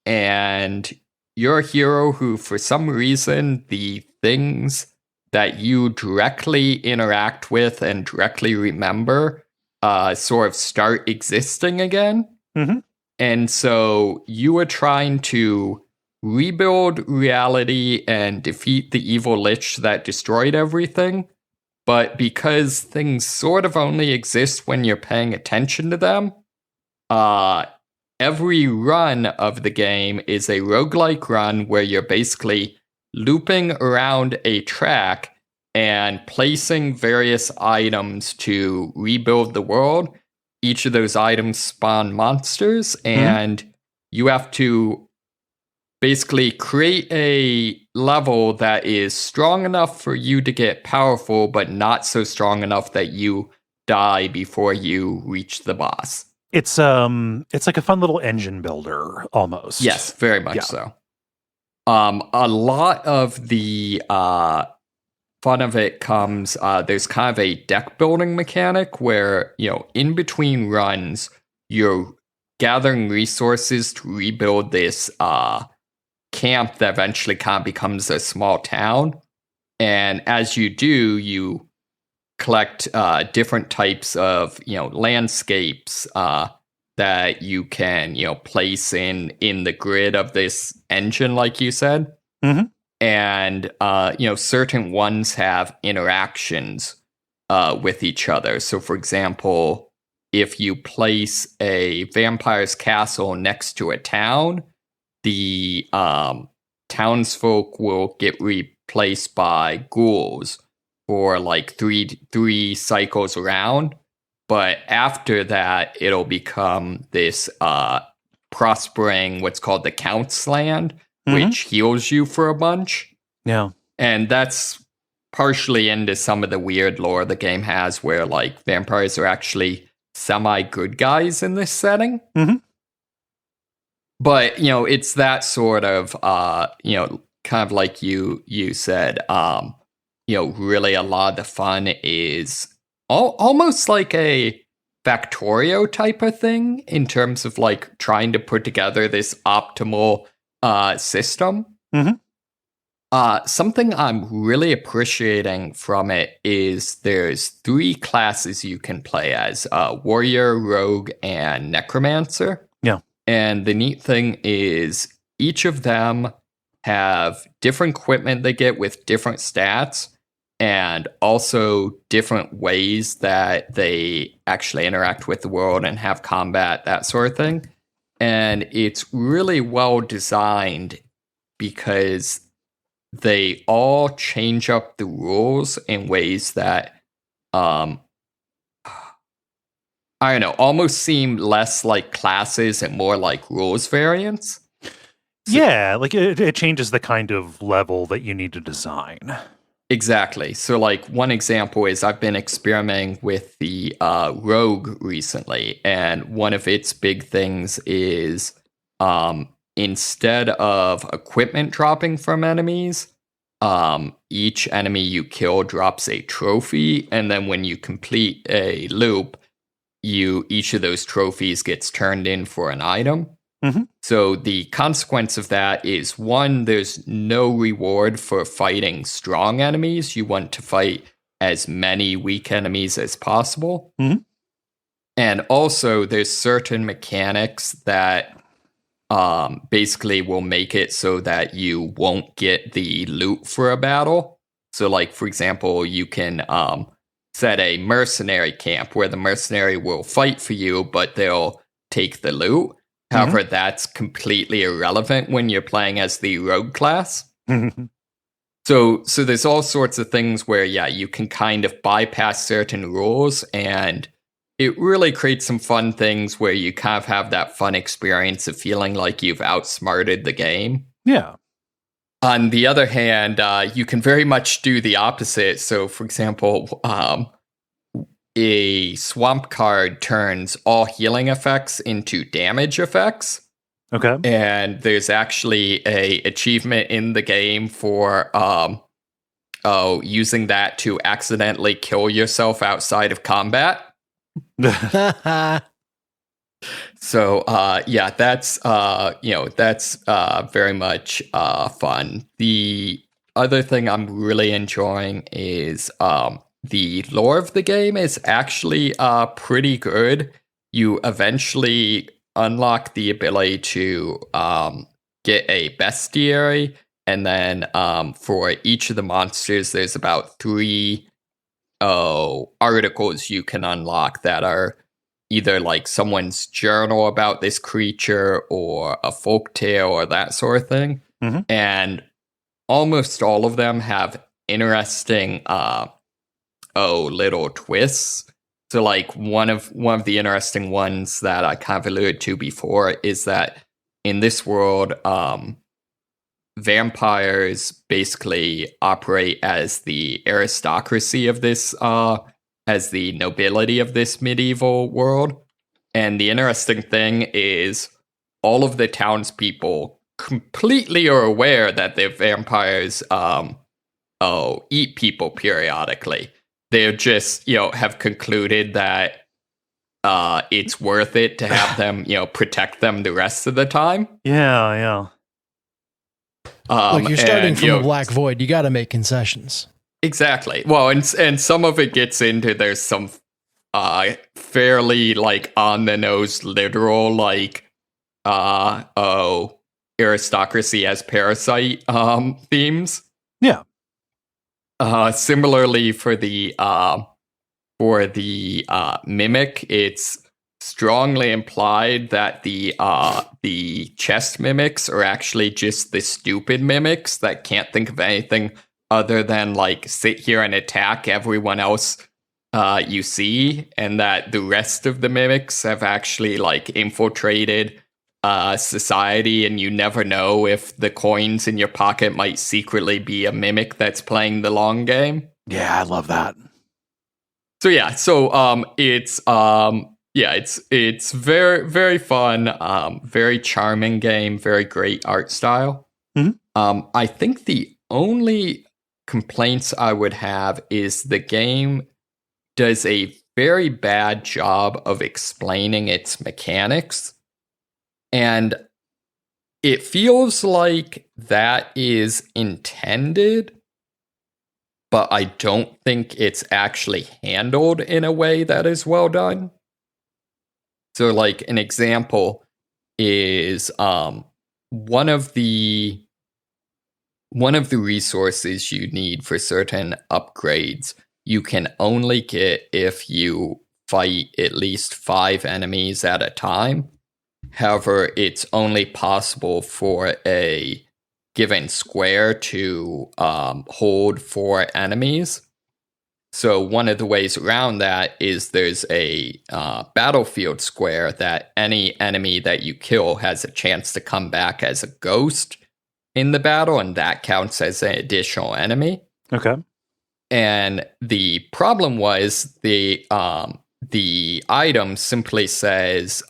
and you're a hero who, for some reason, the things that you directly interact with and directly remember sort of start existing again. Mm-hmm. And so you are trying to rebuild reality and defeat the evil lich that destroyed everything. but because things sort of only exist when you're paying attention to them, every run of the game is a roguelike run where you're basically looping around a track and placing various items to rebuild the world. Each of those items spawn monsters, and you have to basically create a level that is strong enough for you to get powerful, but not so strong enough that you die before you reach the boss. It's like a fun little engine builder almost. Yes, very much so. A lot of the fun of it comes, there's kind of a deck building mechanic where, in between runs, you're gathering resources to rebuild this camp that eventually kind of becomes a small town. And as you do, you collect different types of, landscapes that you can, place in the grid of this engine, like you said. Mm-hmm. And, certain ones have interactions with each other. So, for example, if you place a vampire's castle next to a town, the townsfolk will get replaced by ghouls for like three cycles around. But after that, it'll become this prospering, what's called the Count's Land, which heals you for a bunch. Yeah. And that's partially into some of the weird lore the game has where like vampires are actually semi-good guys in this setting. Mm-hmm. But, it's that sort of, kind of like you said, really a lot of the fun is almost like a Factorio type of thing in terms of like trying to put together this optimal system. Mm-hmm. Something I'm really appreciating from it is there's 3 classes you can play as, warrior, rogue, and necromancer. Yeah. And the neat thing is each of them have different equipment they get with different stats and also different ways that they actually interact with the world and have combat, that sort of thing. And it's really well designed because they all change up the rules in ways that I don't know, almost seem less like classes and more like rules variants. Yeah, like it changes the kind of level that you need to design. Exactly. So like one example is I've been experimenting with the rogue recently, and one of its big things is instead of equipment dropping from enemies, each enemy you kill drops a trophy, and then when you complete a loop, each of those trophies gets turned in for an item. Mm-hmm. So the consequence of that is, 1, there's no reward for fighting strong enemies. You want to fight as many weak enemies as possible. Mm-hmm. And also there's certain mechanics that basically will make it so that you won't get the loot for a battle. So like, for example, you can set a mercenary camp where the mercenary will fight for you, but they'll take the loot. However, that's completely irrelevant when you're playing as the rogue class. So there's all sorts of things where, you can kind of bypass certain rules, and it really creates some fun things where you kind of have that fun experience of feeling like you've outsmarted the game. Yeah. On the other hand, you can very much do the opposite. So, for example, a swamp card turns all healing effects into damage effects. Okay. And there's actually a achievement in the game for using that to accidentally kill yourself outside of combat. So that's very much fun. The other thing I'm really enjoying is the lore of the game is actually pretty good. You eventually unlock the ability to get a bestiary, and then for each of the monsters, there's about 3 articles you can unlock that are either like someone's journal about this creature or a folktale or that sort of thing. Mhm. And almost all of them have interesting little twists. So like one of the interesting ones that I kind of alluded to before is that in this world, vampires basically operate as the aristocracy of this, as the nobility of this medieval world. And the interesting thing is all of the townspeople completely are aware that the vampires eat people periodically. They're just, have concluded that it's worth it to have them, protect them the rest of the time. Yeah. Like you're starting from a black void, you got to make concessions. Exactly. Well, and some of it gets into there's some fairly like on the nose literal like aristocracy as parasite themes. Yeah. Similarly for the mimic, it's strongly implied that the chest mimics are actually just the stupid mimics that can't think of anything other than like sit here and attack everyone else you see, and that the rest of the mimics have actually like infiltrated society, and you never know if the coins in your pocket might secretly be a mimic that's playing the long game. Yeah, I love that. So it's very, very fun, very charming game, very great art style. Mhm. I think the only complaints I would have is the game does a very bad job of explaining its mechanics. And it feels like that is intended, but I don't think it's actually handled in a way that is well done. So like an example is one of the resources you need for certain upgrades you can only get if you fight at least 5 enemies at a time. However, it's only possible for a given square to hold 4 enemies. So one of the ways around that is there's a battlefield square that any enemy that you kill has a chance to come back as a ghost in the battle, and that counts as an additional enemy. Okay. And the problem was the item simply says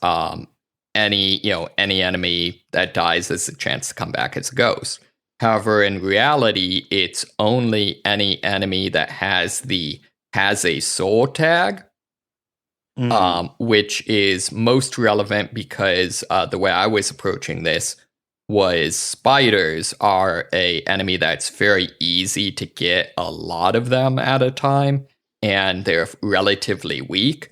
any enemy that dies has a chance to come back as a ghost. However, in reality, it's only any enemy that has a soul tag, which is most relevant because the way I was approaching this was spiders are a enemy that's very easy to get a lot of them at a time, and they're relatively weak.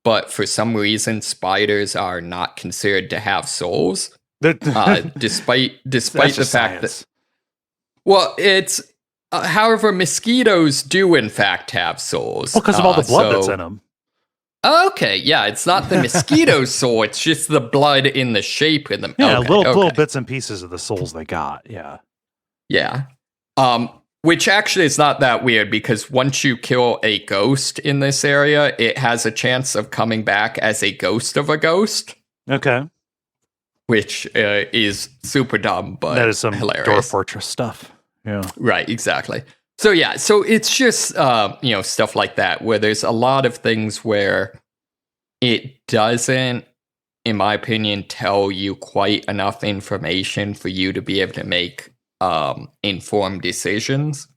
But for some reason, spiders are not considered to have souls, despite the fact that. Well, it's however, mosquitoes do in fact have souls. Well, because of all the blood that's in them. Okay, yeah, it's not the mosquito's soul; it's just the blood in the shape of them. Yeah, okay, little bits and pieces of the souls they got. Yeah. Which actually is not that weird because once you kill a ghost in this area, it has a chance of coming back as a ghost of a ghost. Okay. Which is super dumb, but that is some hilarious. Dwarf Fortress stuff. Yeah. Right, exactly. So yeah, so it's just stuff like that where there's a lot of things where it doesn't, in my opinion, tell you quite enough information for you to be able to make informed decisions.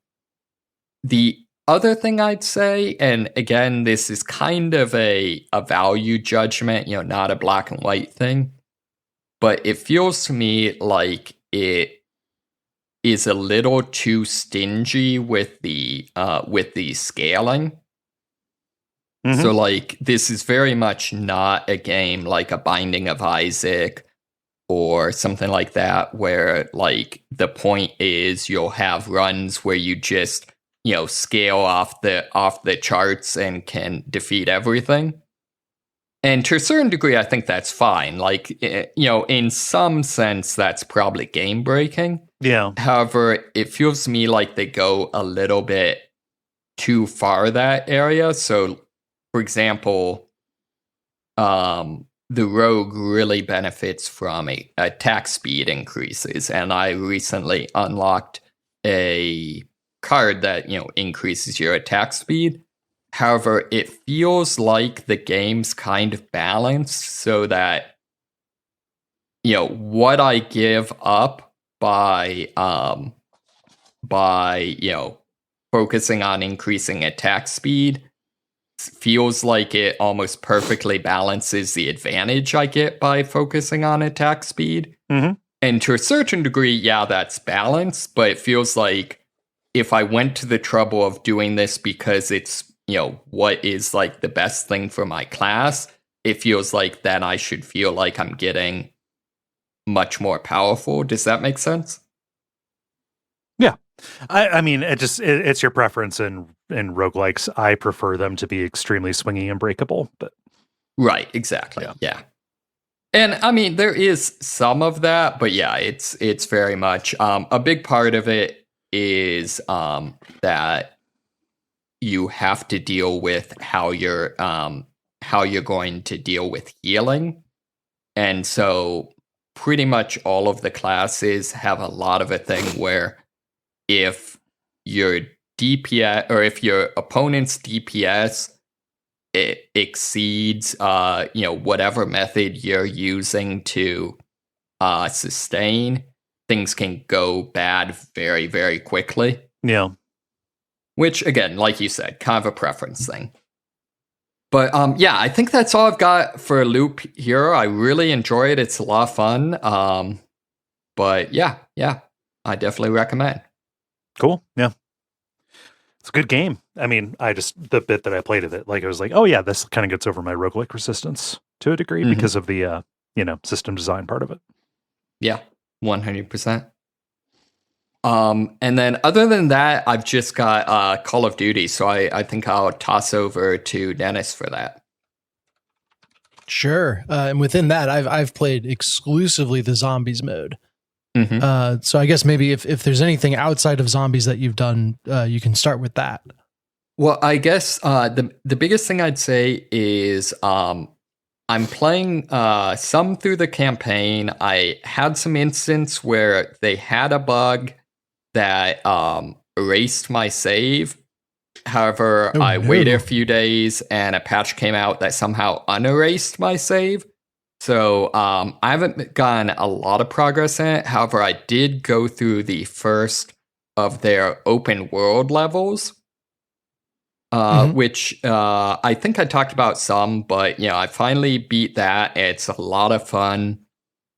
The other thing I'd say, and again, this is kind of a value judgment, not a black and white thing, but it feels to me like it is a little too stingy with the scaling. Mm-hmm. So like this is very much not a game like a Binding of Isaac or something like that, where like the point is you'll have runs where you just scale off the charts and can defeat everything. And to a certain degree, I think that's fine. Like, in some sense, that's probably game breaking. Yeah. However, it feels to me like they go a little bit too far that area. So, for example, the rogue really benefits from attack speed increases. And I recently unlocked a card that, increases your attack speed. However, it feels like the game's kind of balanced so that, what I give up by focusing on increasing attack speed feels like it almost perfectly balances the advantage I get by focusing on attack speed. Mm-hmm. And to a certain degree, yeah, that's balanced, but it feels like if I went to the trouble of doing this because it's, what is like the best thing for my class, it feels like then I should feel like I'm getting much more powerful. Does that make sense? Yeah. I mean, it's your preference in roguelikes. I prefer them to be extremely swingy and breakable, but right, exactly. Yeah. And I mean, there is some of that, but yeah, it's very much a big part of it is that you have to deal with how you're going to deal with healing. And so pretty much all of the classes have a lot of a thing where if your DPS or if your opponent's DPS it exceeds whatever method you're using to sustain, things can go bad very, very quickly. Yeah. Which, again, like you said, kind of a preference thing. But I think that's all I've got for Loop Hero. I really enjoy it. It's a lot of fun. But yeah, I definitely recommend. Cool. Yeah. It's a good game. I mean, the bit that I played of it, like I was like, oh yeah, this kind of gets over my roguelike resistance to a degree because of the, system design part of it. Yeah, 100%. And then other than that, I've just got Call of Duty, so I think I'll toss over to Dennis for that. Sure. And within that, I've played exclusively the zombies mode. Mm-hmm. So I guess maybe if there's anything outside of zombies that you've done, you can start with that. Well, I guess the biggest thing I'd say is I'm playing some through the campaign. I had some instance where they had a bug that erased my save. However, I waited a few days and a patch came out that somehow unerased my save. So I haven't gotten a lot of progress in it. However, I did go through the first of their open world levels, which I think I talked about some, but I finally beat that. It's a lot of fun,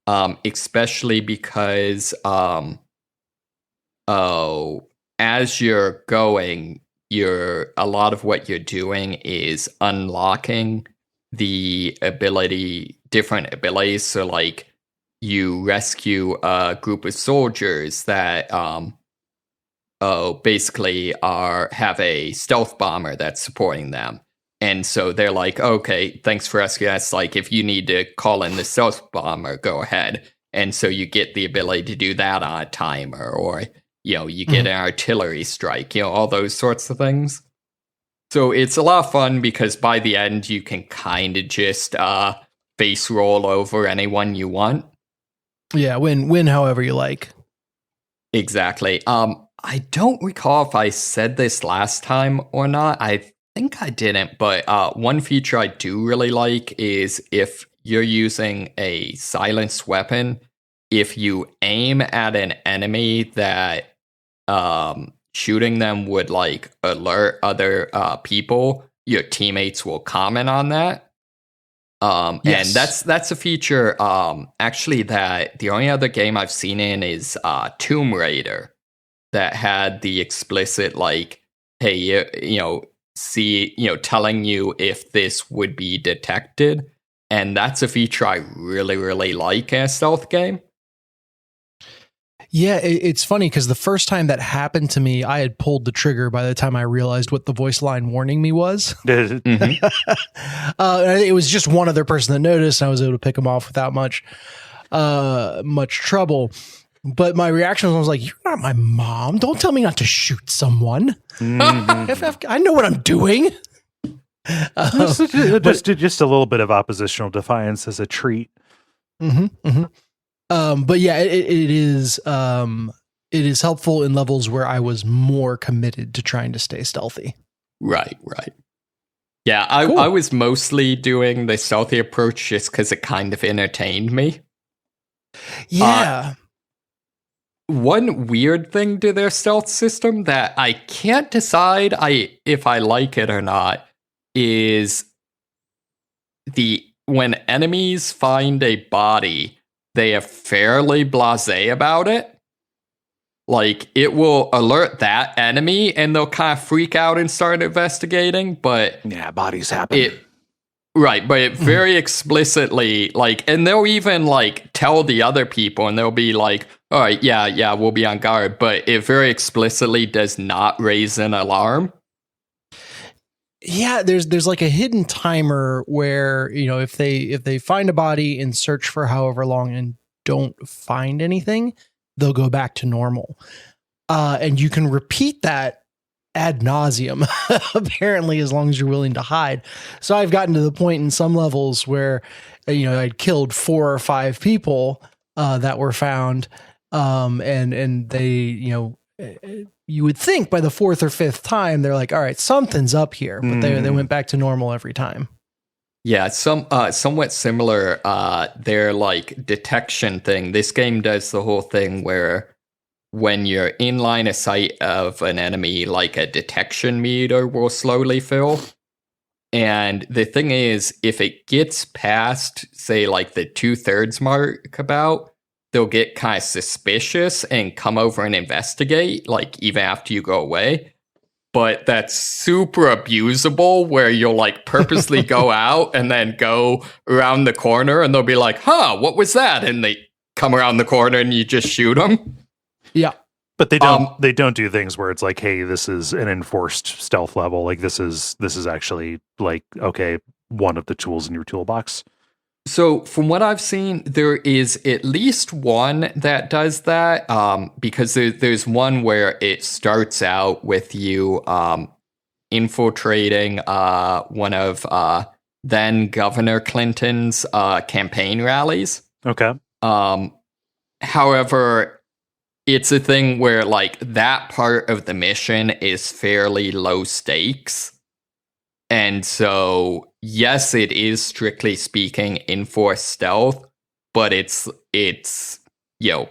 especially because as you're going, a lot of what you're doing is unlocking the different abilities. So like you rescue a group of soldiers that basically have a stealth bomber that's supporting them. And so they're like, okay, thanks for rescuing us. Like, if you need to call in the stealth bomber, go ahead. And so you get the ability to do that on a timer, or, you get an artillery strike, all those sorts of things. So it's a lot of fun because by the end, you can kind of just face roll over anyone you want. Yeah, win however you like. Exactly. I don't recall if I said this last time or not. I think I didn't, but one feature I do really like is if you're using a silenced weapon, if you aim at an enemy that shooting them would like alert other people, your teammates will comment on that. Yes. And that's a feature actually that the only other game I've seen in is Tomb Raider, that had the explicit like, hey, telling you if this would be detected. And that's a feature I really, really like in a stealth game. Yeah, it's funny because the first time that happened to me, I had pulled the trigger by the time I realized what the voice line warning me was. Mhm. It was just one other person that noticed, and I was able to pick them off without much trouble. But my reaction was like, "You're not my mom. Don't tell me not to shoot someone. I know what I'm doing." Just a little bit of oppositional defiance as a treat. But yeah, it is helpful in levels where I was more committed to trying to stay stealthy. Right. Yeah, I was mostly doing the stealthy approach just because it kind of entertained me. Yeah. One weird thing to their stealth system that I can't decide if I like it or not is when enemies find a body, they are fairly blasé about it. Like, it will alert that enemy and they'll kind of freak out and start investigating, but yeah, bodies happen. But it very explicitly, like, and they'll even, like, tell the other people and they'll be like, all right, yeah, we'll be on guard, but it very explicitly does not raise an alarm. Yeah, there's like a hidden timer where, if they find a body and search for however long and don't find anything, they'll go back to normal. And you can repeat that ad nauseum, apparently, as long as you're willing to hide. So I've gotten to the point in some levels where, I'd killed 4 or 5 people that were found. And they, you would think by the 4th or 5th time, they're like, all right, something's up here. But they went back to normal every time. Yeah, somewhat similar. Their like detection thing. This game does the whole thing where when you're in line of sight of an enemy, like a detection meter will slowly fill. And the thing is, if it gets past, say, like the 2/3 mark about, they'll get kind of suspicious and come over and investigate, like even after you go away. But that's super abusable where you'll like purposely go out and then go around the corner and they'll be like, what was that? And they come around the corner and you just shoot them. Yeah. But they don't do things where it's like, hey, this is an enforced stealth level. Like this is actually like, okay, one of the tools in your toolbox. So from what I've seen, there is at least one that does that, because there's one where it starts out with you infiltrating one of then Governor Clinton's campaign rallies. Okay. However, it's a thing where like that part of the mission is fairly low stakes. And so, yes, it is strictly speaking enforced stealth, but it's you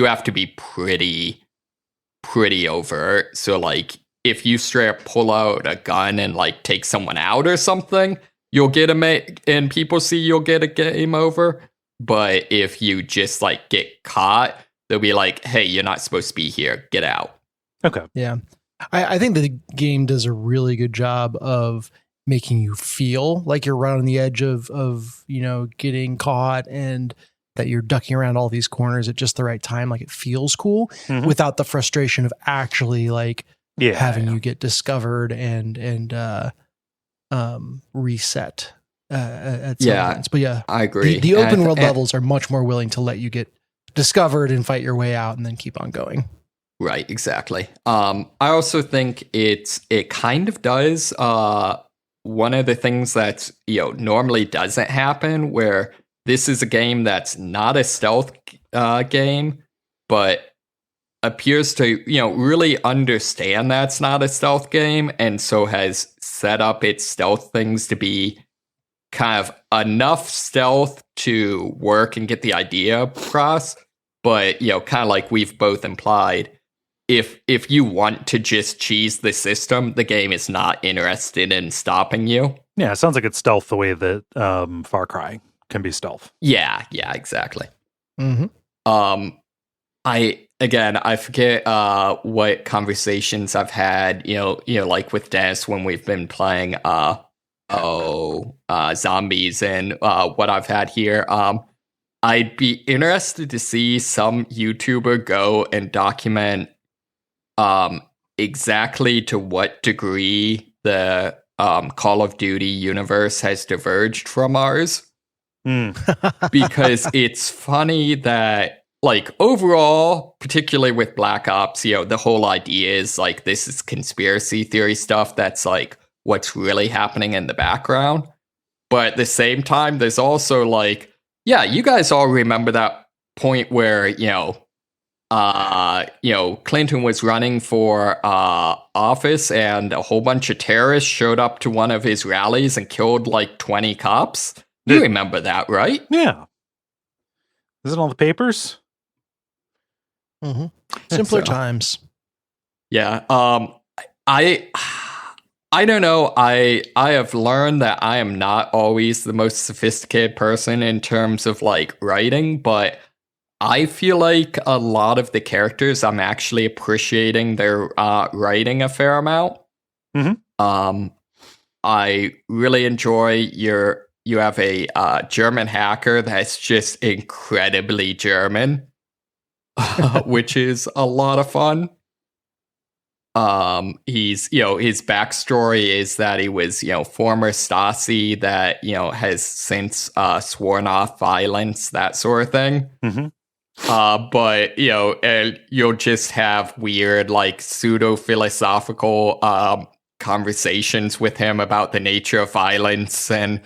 have to be pretty overt. So like if you straight up pull out a gun and like take someone out or something, you'll get and people see you'll get a game over. But if you just like get caught, they'll be like, hey, you're not supposed to be here. Get out. Okay. Yeah. I think the game does a really good job of making you feel like you're right on the edge of getting caught and that you're ducking around all these corners at just the right time. Like it feels cool without the frustration of actually like having you get discovered and reset at some points. But yeah, I agree. The open world levels are much more willing to let you get discovered and fight your way out and then keep on going. Right, exactly. I also think it kind of does one of the things that normally doesn't happen, where this is a game that's not a stealth game, but appears to really understand that's not a stealth game, and so has set up its stealth things to be kind of enough stealth to work and get the idea across, but kind of like we've both implied. If you want to just cheese the system, the game is not interested in stopping you. Yeah, it sounds like it's stealth the way that Far Cry can be stealth. Yeah, exactly. I forget what conversations I've had, like with Dennis when we've been playing zombies and what I've had here. I'd be interested to see some YouTuber go and document exactly to what degree the Call of Duty universe has diverged from ours. Because it's funny that, like, overall, particularly with Black Ops, the whole idea is like this is conspiracy theory stuff that's like what's really happening in the background. But at the same time, there's also like, yeah, you guys all remember that point where, Clinton was running for office and a whole bunch of terrorists showed up to one of his rallies and killed like 20 cops. You remember that, right? Yeah. Isn't all the papers? Mm-hmm. Simpler times. Yeah. I don't know. I have learned that I am not always the most sophisticated person in terms of like writing, but I feel like a lot of the characters I'm actually appreciating their writing a fair amount. Mm-hmm. I really enjoy you have a German hacker that's just incredibly German, which is a lot of fun. He's, his backstory is that he was, former Stasi that, has since sworn off violence, that sort of thing. Mm-hmm. But, you'll just have weird, like, pseudo-philosophical conversations with him about the nature of violence and,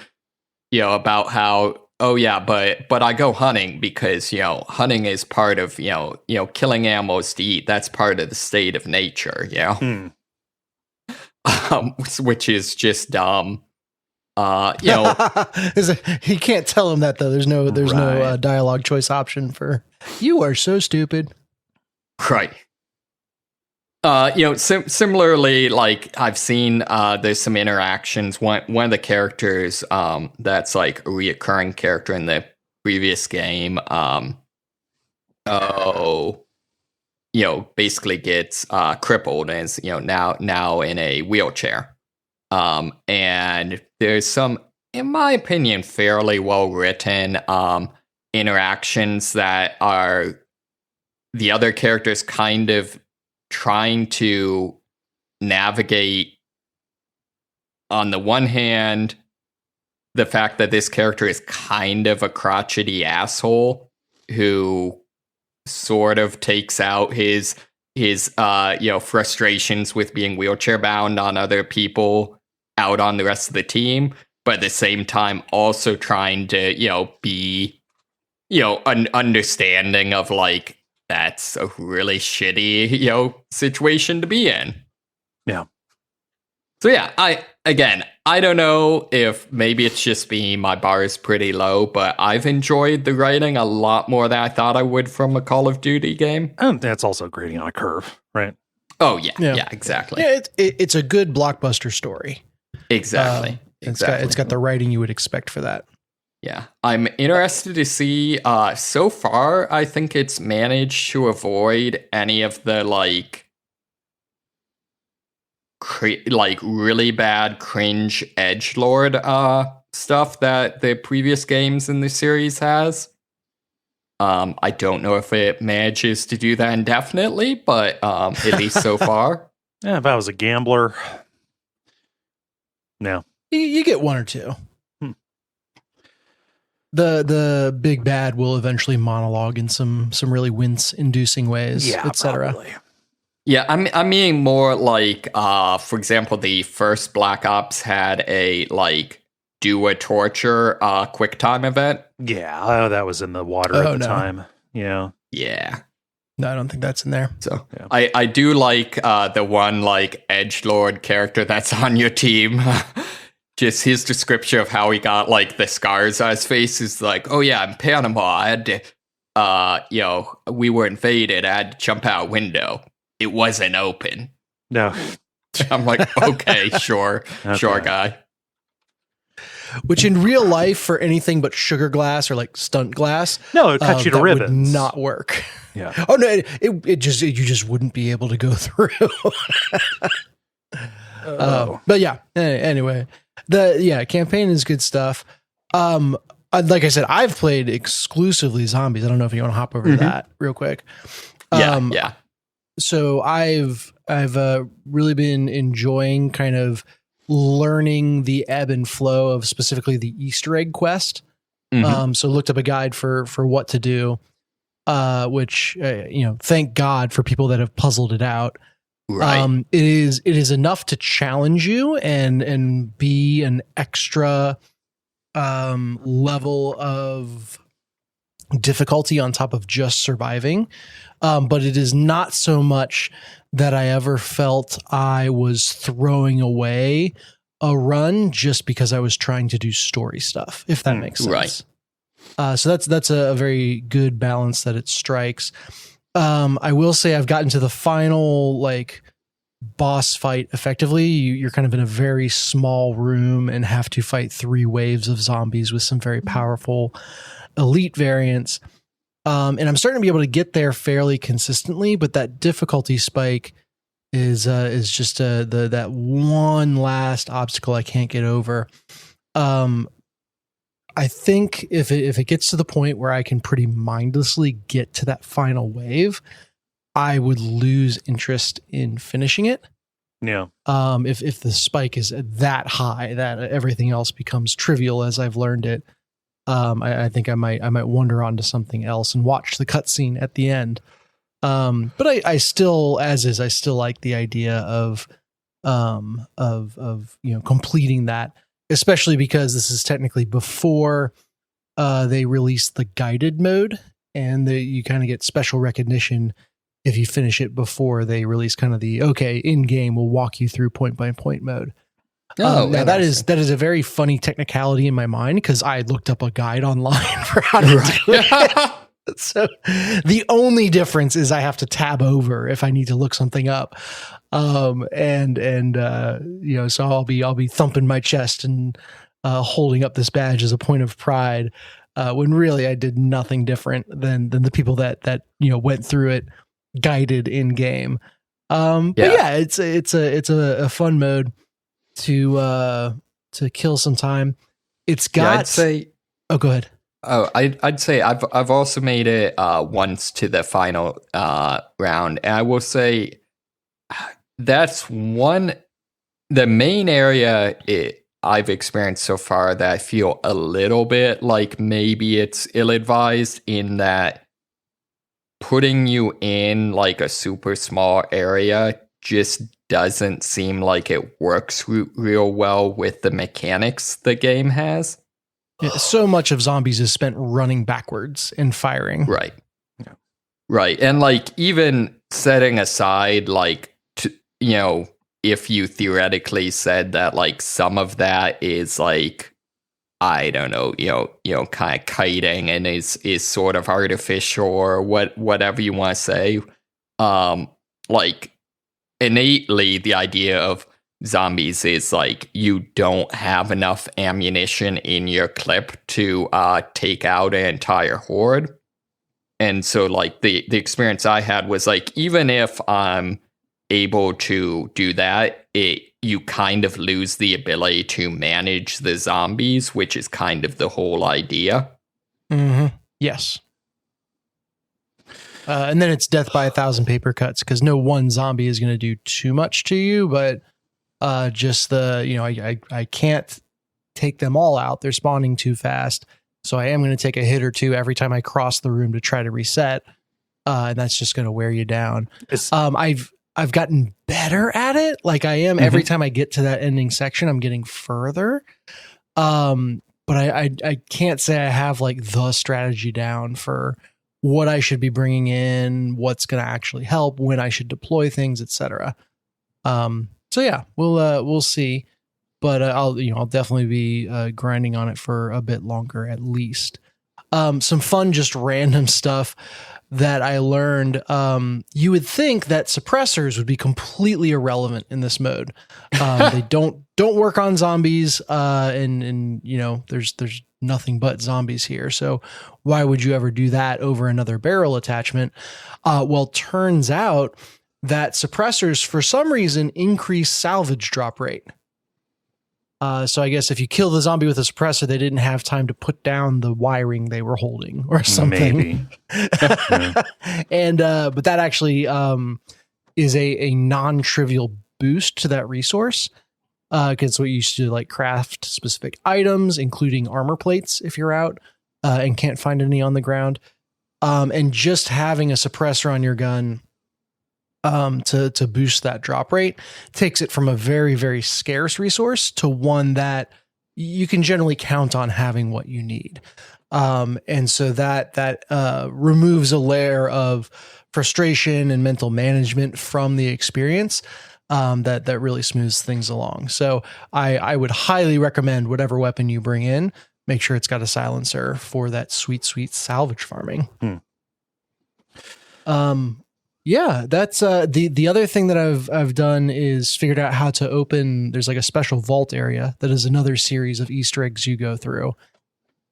about how, oh yeah, but I go hunting because, hunting is part of, killing animals to eat. That's part of the state of nature, which is just dumb. He can't tell him that though. There's no dialogue choice option for you are so stupid. Right. Similarly, like I've seen, there's some interactions. One of the characters, that's like a reoccurring character in the previous game, basically gets crippled and is, now in a wheelchair. And there's some, in my opinion, fairly well written interactions that are the other characters kind of trying to navigate, on the one hand, the fact that this character is kind of a crotchety asshole who sort of takes out his frustrations with being wheelchair bound on other people out on the rest of the team, but at the same time also trying to be understanding of like that's a really shitty situation to be in. Yeah. So yeah, I don't know if maybe it's just me, my bar is pretty low, but I've enjoyed the writing a lot more than I thought I would from a Call of Duty game. And that's also grading on a curve, right? Oh yeah, exactly. Yeah, it's a good blockbuster story. Exactly. It's got the writing you would expect for that. Yeah, I'm interested to see. So far, I think it's managed to avoid any of the like really bad cringe edgelord stuff that the previous games in the series has. I don't know if it manages to do that indefinitely, but at least so far. Yeah, if I was a gambler, no, you get one or two. The big bad will eventually monologue in some really wince-inducing ways, etc. Yeah, I'm meaning more like, for example, the first Black Ops had a like do a torture quick time event. Yeah, that was in the water at the time. Yeah. No, I don't think that's in there. So yeah. I do like the one like edgelord character that's on your team. Just his description of how he got like the scars on his face is like, oh yeah, in Panama, I had to, we were invaded. I had to jump out a window. It wasn't open. No. I'm like, okay, sure, sure, guy. Which in real life, for anything but sugar glass or like stunt glass, no, it cuts you to ribbons. Would not work. Yeah. Oh no, you just wouldn't be able to go through. But yeah. Anyway, the campaign is good stuff. like I said, I've played exclusively zombies. I don't know if you want to hop over to that real quick. Yeah. So I've really been enjoying kind of learning the ebb and flow of specifically the Easter egg quest. So looked up a guide for what to do, which thank God for people that have puzzled it out. Right. It is enough to challenge you and be an extra level of difficulty on top of just surviving. But it is not so much that I ever felt I was throwing away a run just because I was trying to do story stuff, if that makes sense. Right. So that's a very good balance that it strikes. I will say I've gotten to the final like boss fight effectively. You're kind of in a very small room and have to fight 3 waves of zombies with some very powerful elite variants. And I'm starting to be able to get there fairly consistently, but that difficulty spike is just that one last obstacle I can't get over. I think if it gets to the point where I can pretty mindlessly get to that final wave, I would lose interest in finishing it. Yeah. If the spike is that high that everything else becomes trivial as I've learned it, I think I might wander on to something else and watch the cutscene at the end. But I still, I still like the idea of completing that, especially because this is technically before they release the guided mode, and you kind of get special recognition if you finish it before they release kind of the in game we'll walk you through point by point mode. Now that is a very funny technicality in my mind because I looked up a guide online for how to do it. So the only difference is I have to tab over if I need to look something up. So I'll be thumping my chest and holding up this badge as a point of pride, when really I did nothing different than the people that went through it guided in game. But yeah, it's a fun mode to kill some time. It's got. I'd say. Oh, go ahead. Oh, I'd say I've also made it once to the final round, and I will say that's the main area I've experienced so far that I feel a little bit like maybe it's ill-advised in that putting you in like a super small area just doesn't seem like it works real well with the mechanics the game has. Yeah, so much of zombies is spent running backwards and firing. Right. Yeah. Right. And like even setting aside like, if you theoretically said that like some of that is like, I don't know, kind of kiting and is sort of artificial or whatever you want to say. Like innately the idea of zombies is like you don't have enough ammunition in your clip to take out an entire horde. And so like the experience I had was like, even if I'm able to do that, you kind of lose the ability to manage the zombies, which is kind of the whole idea. Mm-hmm. Yes. And then it's death by 1,000 paper cuts because no one zombie is going to do too much to you, but just I can't take them all out. They're spawning too fast. So I am going to take a hit or two every time I cross the room to try to reset. And that's just going to wear you down. I've gotten better at it. Like I am every time I get to that ending section, I'm getting further. But I can't say I have like the strategy down for what I should be bringing in, what's going to actually help, when I should deploy things, etc. So yeah, we'll see, but I'll definitely be grinding on it for a bit longer at least. Some fun, just random stuff that I learned. You would think that suppressors would be completely irrelevant in this mode. They don't work on zombies, and there's nothing but zombies here. So why would you ever do that over another barrel attachment? Well, turns out that suppressors, for some reason, increase salvage drop rate. So I guess if you kill the zombie with a suppressor, they didn't have time to put down the wiring they were holding or something. Maybe. And but that actually is a non-trivial boost to that resource. Because what you used to like craft specific items, including armor plates if you're out and can't find any on the ground. And just having a suppressor on your gun to boost that drop rate takes it from a very, very scarce resource to one that you can generally count on having what you need. And so that removes a layer of frustration and mental management from the experience. That really smooths things along. So I would highly recommend whatever weapon you bring in, make sure it's got a silencer for that sweet, sweet salvage farming. Yeah, that's the other thing that I've done is figured out how to open. There's like a special vault area that is another series of Easter eggs you go through.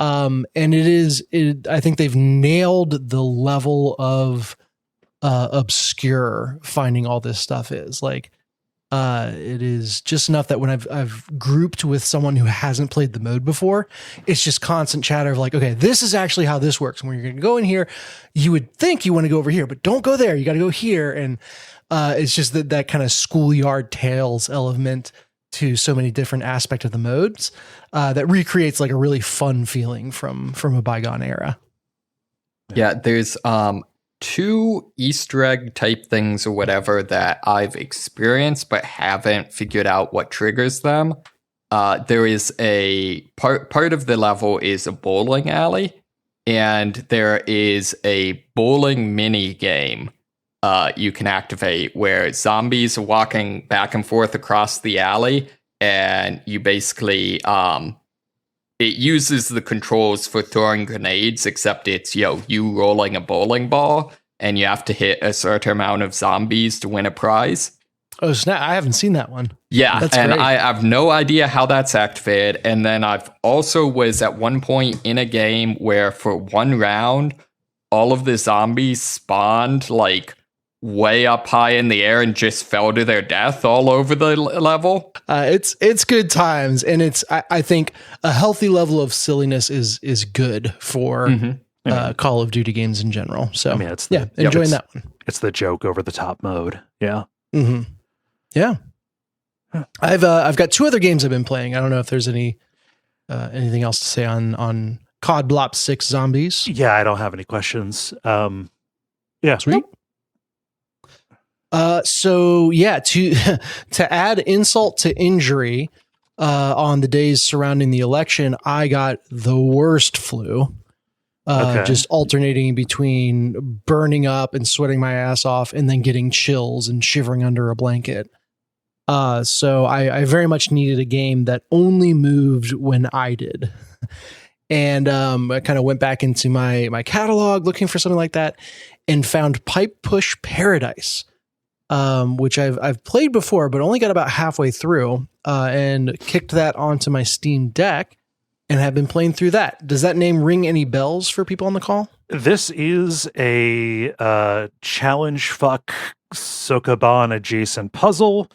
And I think they've nailed the level of obscure finding all this stuff is. Like, it is just enough that when I've grouped with someone who hasn't played the mode before, it's just constant chatter of like, okay, this is actually how this works. When you're going to go in here, you would think you want to go over here, but don't go there. You got to go here. And it's just that kind of schoolyard tales element to so many different aspects of the modes that recreates like a really fun feeling from a bygone era. Yeah, there's 2 Easter egg type things or whatever that I've experienced but haven't figured out what triggers them. There is a part of the level is a bowling alley, and there is a bowling mini game you can activate where zombies are walking back and forth across the alley, and you basically it uses the controls for throwing grenades, except it's, you rolling a bowling ball, and you have to hit a certain amount of zombies to win a prize. Oh, snap. I haven't seen that one. Yeah, that's and great. I have no idea how that's activated. And then I've also was at one point in a game where for one round, all of the zombies spawned like way up high in the air and just fell to their death all over the level. It's good times, and it's I think a healthy level of silliness is good for Call of Duty games in general. So enjoying that one. It's the joke over the top mode. Yeah. Mm-hmm. Yeah. Huh. I've got 2 other games I've been playing. I don't know if there's anything else to say on COD Blop 6 Zombies. Yeah, I don't have any questions. Yeah. Sweet. So yeah, to add insult to injury, on the days surrounding the election, I got the worst flu. Just alternating between burning up and sweating my ass off and then getting chills and shivering under a blanket. So I very much needed a game that only moved when I did. And I kind of went back into my catalog looking for something like that and found Pipe Push Paradise. Which I've played before, but only got about halfway through, and kicked that onto my Steam Deck and have been playing through that. Does that name ring any bells for people on the call? This is a challenge fuck Sokoban adjacent puzzle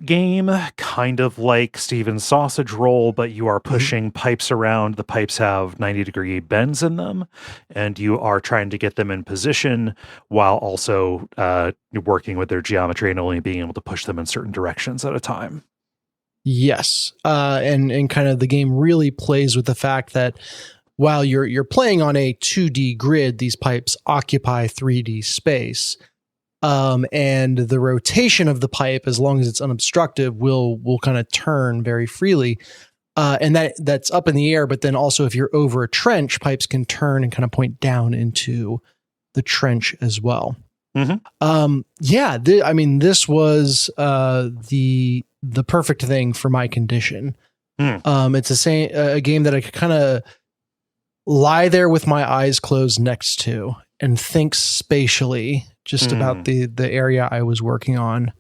game, kind of like Steven's Sausage Roll, but you are pushing pipes around. The pipes have 90-degree bends in them, and you are trying to get them in position while also working with their geometry and only being able to push them in certain directions at a time. Yes. And kind of the game really plays with the fact that while you're playing on a 2D grid, these pipes occupy 3D space. And the rotation of the pipe, as long as it's unobstructed, will kind of turn very freely. And that's up in the air, but then also if you're over a trench, pipes can turn and kind of point down into the trench as well. Mm-hmm. This was the perfect thing for my condition. It's a game that I could kind of lie there with my eyes closed next to and think spatially just about the area I was working on,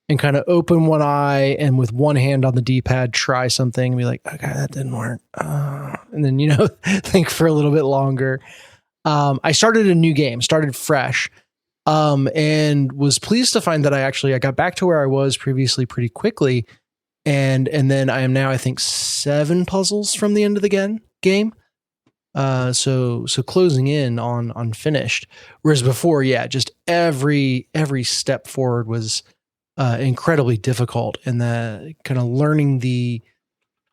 and kind of open one eye and with one hand on the D-pad try something and be like, okay, that didn't work. And then, think for a little bit longer. I started a new game, started fresh, and was pleased to find that I got back to where I was previously pretty quickly, And then I am now, I think, 7 puzzles from the end of the game. So closing in on finished. Whereas before, yeah, just every step forward was incredibly difficult, and the kind of learning the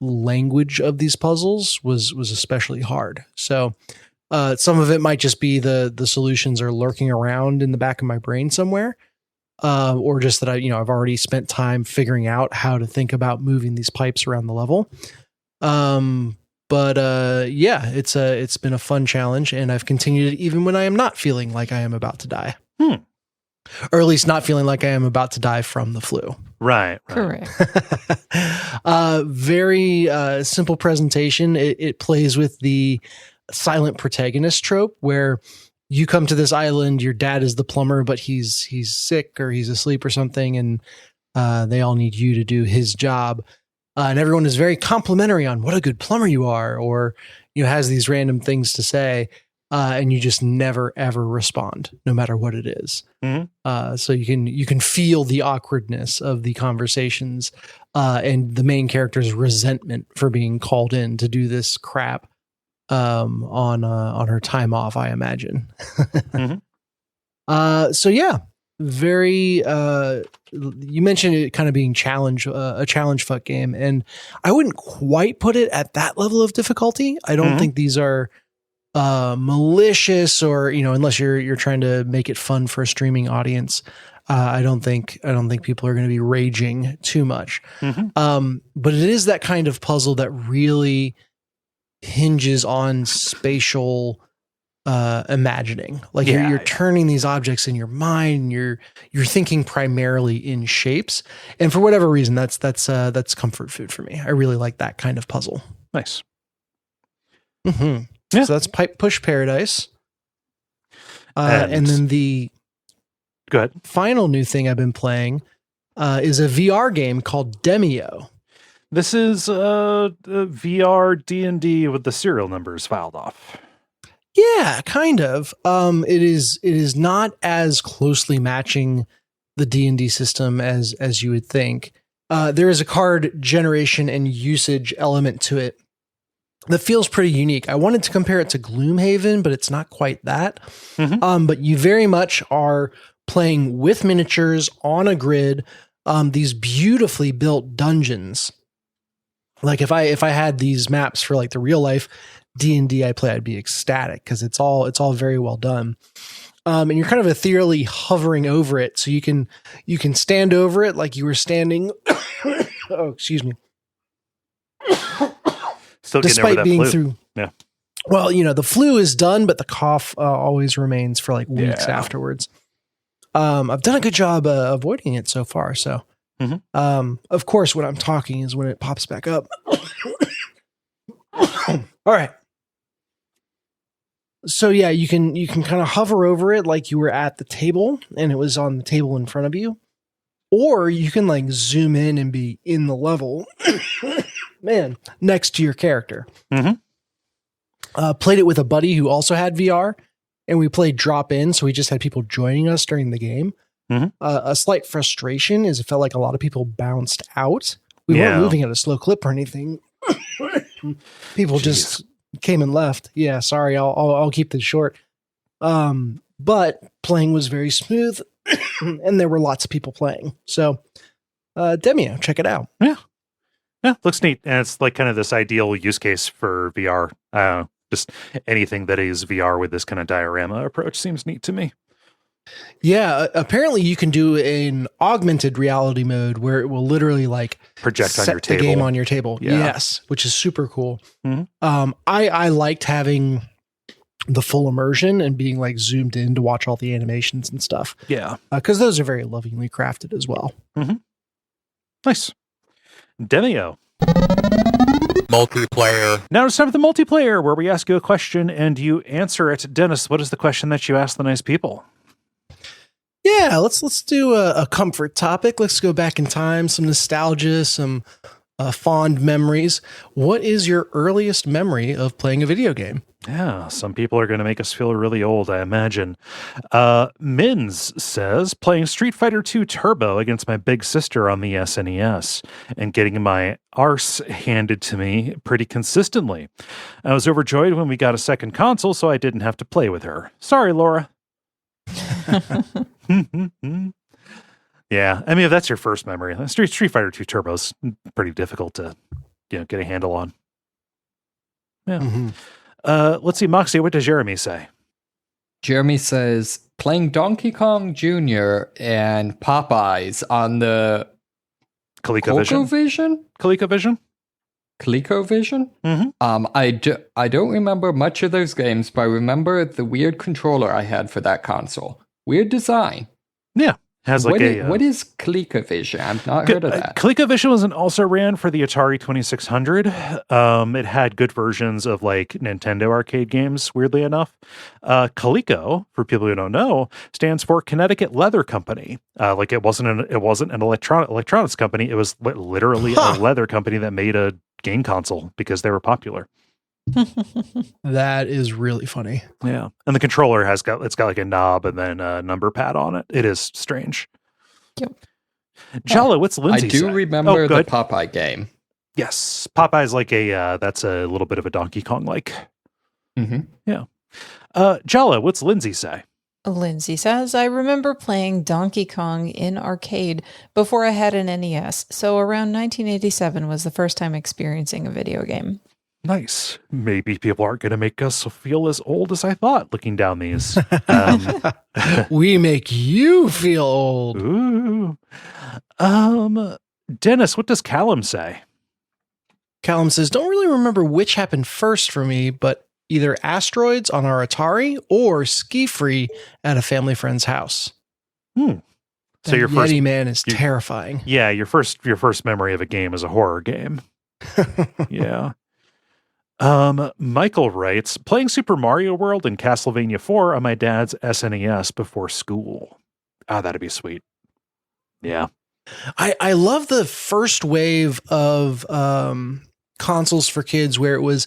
language of these puzzles was especially hard. So some of it might just be the solutions are lurking around in the back of my brain somewhere. Or just that I've already spent time figuring out how to think about moving these pipes around the level. But yeah, it's been a fun challenge, and I've continued it even when I am not feeling like I am about to die. Or at least not feeling like I am about to die from the flu. Right. Correct. Very simple presentation. It plays with the silent protagonist trope where you come to this island, your dad is the plumber, but he's sick or he's asleep or something, and they all need you to do his job. And everyone is very complimentary on what a good plumber you are, or has these random things to say, and you just never ever respond, no matter what it is. Mm-hmm. So you can feel the awkwardness of the conversations, and the main character's resentment for being called in to do this crap. On her time off, I imagine. Mm-hmm. So yeah, very. You mentioned it kind of being a challenge fuck game, and I wouldn't quite put it at that level of difficulty. I don't think these are malicious, or unless you're trying to make it fun for a streaming audience. I don't think people are going to be raging too much. But it is that kind of puzzle that really hinges on spatial imagining. Like you're turning these objects in your mind, you're thinking primarily in shapes, and for whatever reason that's comfort food for me. I really like that kind of puzzle. Nice. Yeah. So that's Pipe Push Paradise. And then the final new thing I've been playing is a VR game called Demeo. This is a VR D&D with the serial numbers filed off. Yeah, kind of. It is not as closely matching the D&D system as you would think. There is a card generation and usage element to it that feels pretty unique. I wanted to compare it to Gloomhaven, but it's not quite that. But you very much are playing with miniatures on a grid, these beautifully built dungeons. Like if I had these maps for like the real life D&D I play, I'd be ecstatic because it's all very well done. And you're kind of ethereally hovering over it, so you can stand over it like you were standing. Oh, excuse me. Still getting over that being flu. Through. Yeah. Well, the flu is done, but the cough always remains for like weeks afterwards. I've done a good job avoiding it so far. So, of course, when I'm talking is when it pops back up. All right. So yeah, you can kind of hover over it like you were at the table and it was on the table in front of you, or you can like zoom in and be in the level, next to your character. Played it with a buddy who also had VR, and we played drop in, so we just had people joining us during the game. A slight frustration is it felt like a lot of people bounced out. We weren't moving at a slow clip or anything. People just came and left. Yeah, sorry, I'll keep this short. But playing was very smooth, and there were lots of people playing. So, Demeo, check it out. Yeah, looks neat, and it's like kind of this ideal use case for VR. Just anything that is VR with this kind of diorama approach seems neat to me. Yeah, apparently you can do an augmented reality mode where it will literally like project on set your table. The game on your table. Yeah. Yes, which is super cool. I liked having the full immersion and being like zoomed in to watch all the animations and stuff. Yeah, because those are very lovingly crafted as well. Nice. Demeo. Multiplayer. Now it's time for the multiplayer, where we ask you a question and you answer it. Dennis, what is the question that you ask the nice people? Yeah, let's do a comfort topic. Let's go back in time, some nostalgia, some fond memories. What is your earliest memory of playing a video game? Yeah, some people are going to make us feel really old, I imagine. Mins says, playing Street Fighter 2 Turbo against my big sister on the SNES and getting my arse handed to me pretty consistently. I was overjoyed when we got a second console, so I didn't have to play with her. Sorry, Laura. Yeah, I mean, if that's your first memory, Street Fighter 2 Turbo is pretty difficult to get a handle on. Yeah. Mm-hmm. Let's see, Moxie, what does Jeremy say? Jeremy says, playing Donkey Kong Jr. and Popeyes on the ColecoVision? ColecoVision? Mm-hmm. I don't remember much of those games, but I remember the weird controller I had for that console. Weird design. Yeah. Has like what is ColecoVision? I've not heard of that. ColecoVision was also ran for the Atari 2600. It had good versions of like Nintendo arcade games, weirdly enough. Coleco, for people who don't know, stands for Connecticut Leather Company. Like it wasn't an electronics company. It was literally a leather company that made a game console because they were popular. That is really funny. Yeah, and the controller it's got like a knob and then a number pad on it. It is strange. Yep. Jala, what's Lindsay? I do remember the Popeye game. Yes, Popeye's like that's a little bit of a Donkey Kong like. Mm-hmm. Yeah. Jala, what's Lindsay say? Lindsay says, I remember playing Donkey Kong in arcade before I had an NES. So around 1987 was the first time experiencing a video game. Nice. Maybe people aren't going to make us feel as old as I thought looking down these. We make you feel old. Ooh. Dennis, what does Callum say? Callum says, don't really remember which happened first for me, but either Asteroids on our Atari or Ski Free at a family friend's house. So your first Yeti Man is terrifying. Yeah, your first memory of a game is a horror game. Yeah. Michael writes, playing Super Mario World and Castlevania 4 on my dad's SNES before school. That'd be sweet. Yeah. I love the first wave of consoles for kids where it was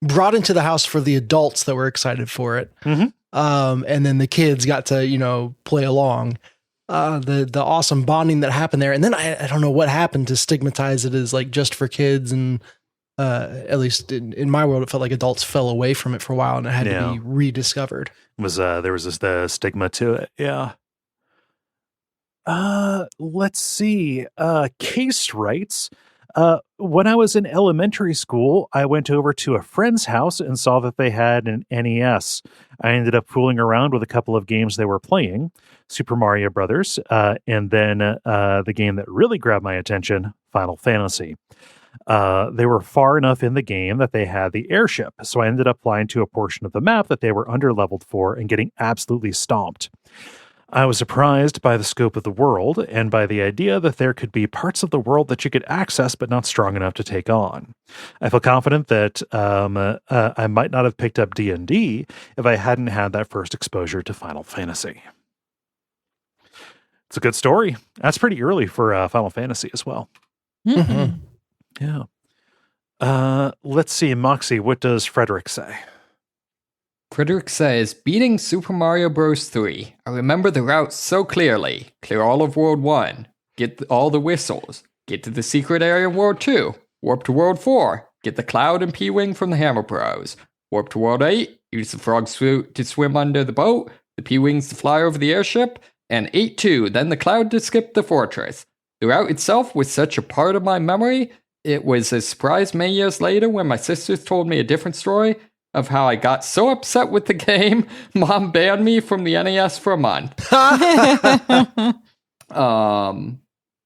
brought into the house for the adults that were excited for it. Mm-hmm. And then the kids got to, play along. The awesome bonding that happened there. And then I don't know what happened to stigmatize it as like just for kids. And at least in my world, it felt like adults fell away from it for a while and it had to be rediscovered. There was the stigma to it. Yeah. Let's see. Case writes, when I was in elementary school, I went over to a friend's house and saw that they had an NES. I ended up fooling around with a couple of games they were playing, Super Mario Brothers, and then the game that really grabbed my attention, Final Fantasy. They were far enough in the game that they had the airship, so I ended up flying to a portion of the map that they were under-leveled for and getting absolutely stomped. I was surprised by the scope of the world and by the idea that there could be parts of the world that you could access but not strong enough to take on. I feel confident that I might not have picked up D&D if I hadn't had that first exposure to Final Fantasy. It's a good story. That's pretty early for Final Fantasy as well. Mm-hmm. Yeah. Let's see, Moxie, what does Frederick say? Frederick says, beating Super Mario Bros. 3. I remember the route so clearly. Clear all of World 1. Get all the whistles. Get to the secret area in World 2. Warp to World 4. Get the Cloud and P-Wing from the Hammer Bros. Warp to World 8. Use the frog suit to swim under the boat. The P-Wings to fly over the airship. And 8-2, then the Cloud to skip the fortress. The route itself was such a part of my memory. It was a surprise many years later when my sisters told me a different story of how I got so upset with the game, Mom banned me from the NES for a month.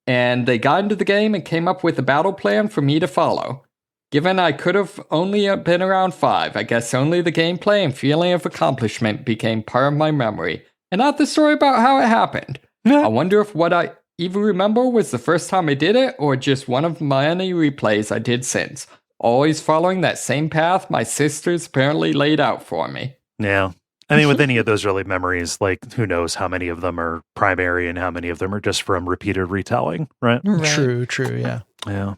And they got into the game and came up with a battle plan for me to follow. Given I could have only been around 5, I guess only the gameplay and feeling of accomplishment became part of my memory, and not the story about how it happened. I wonder if what I even remember was the first time I did it, or just one of many replays I did since. Always following that same path my sisters apparently laid out for me. Yeah. I mean, with any of those early memories, like, who knows how many of them are primary and how many of them are just from repeated retelling, right? True, yeah. Yeah.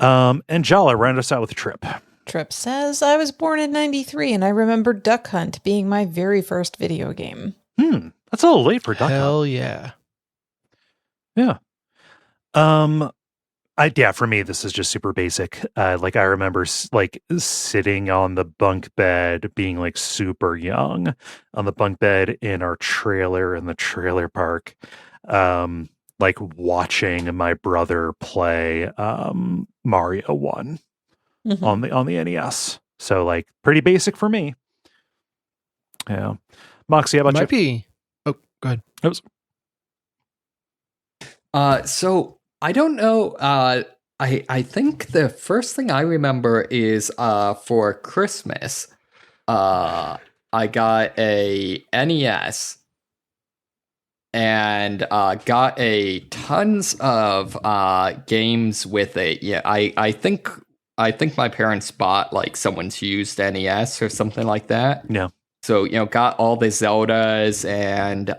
And Jala, round us out with a trip. Trip says, I was born in 93 and I remember Duck Hunt being my very first video game. That's a little late for Duck Hunt. Hell yeah. Yeah. For me, this is just super basic. Like I remember like sitting on the bunk bed, being like super young on the bunk bed in our trailer in the trailer park, like watching my brother play Mario 1 on the NES. So like pretty basic for me. Yeah. Moxie, how about you? Oh, go ahead. Oops. So I don't know. I think the first thing I remember is for Christmas, I got a NES and got a tons of games with it. Yeah, I think my parents bought like someone's used NES or something like that. Yeah. So got all the Zeldas and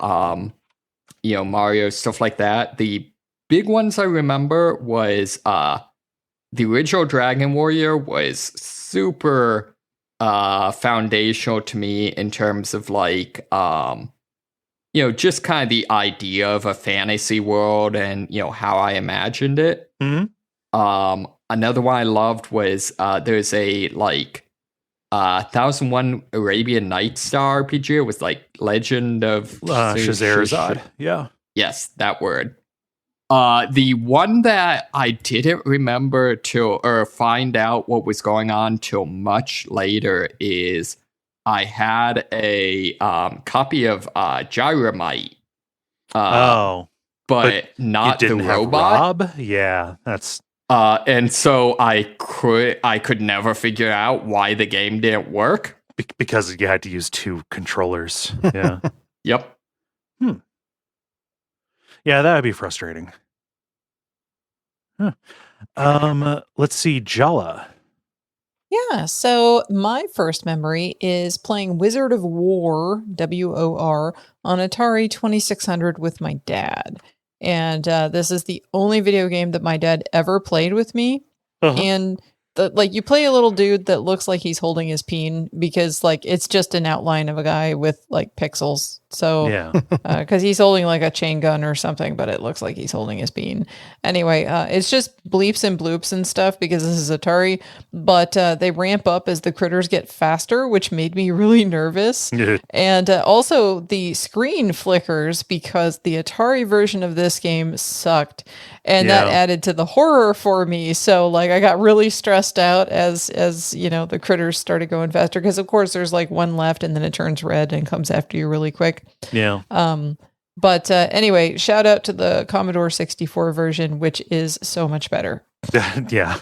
Mario, stuff like that. The big ones I remember was the original Dragon Warrior was super foundational to me in terms of like just kind of the idea of a fantasy world and how I imagined it. Mm-hmm. Another one I loved was there's a like 1001 Arabian Nights RPG. It was like Legend of Scheherazade. Yeah. Yes, that word. The one that I didn't remember or find out what was going on till much later is I had a copy of Gyromite. But not the robot. Rob? Yeah, that's. And so I could never figure out why the game didn't work because you had to use 2 controllers. Yeah. Yep. Yeah, that would be frustrating. Let's see, Jala. Yeah, so my first memory is playing Wizard of War, WOR, on Atari 2600 with my dad. And this is the only video game that my dad ever played with me. And you play a little dude that looks like he's holding his peen because like it's just an outline of a guy with like pixels. So yeah, because he's holding like a chain gun or something, but it looks like he's holding his bean. Anyway, it's just bleeps and bloops and stuff because this is Atari, but they ramp up as the critters get faster, which made me really nervous. And also the screen flickers because the Atari version of this game sucked. And that added to the horror for me. So like I got really stressed out as the critters started going faster because of course there's like one left and then it turns red and comes after you really quick. Yeah. But anyway, shout out to the Commodore 64 version, which is so much better. Yeah.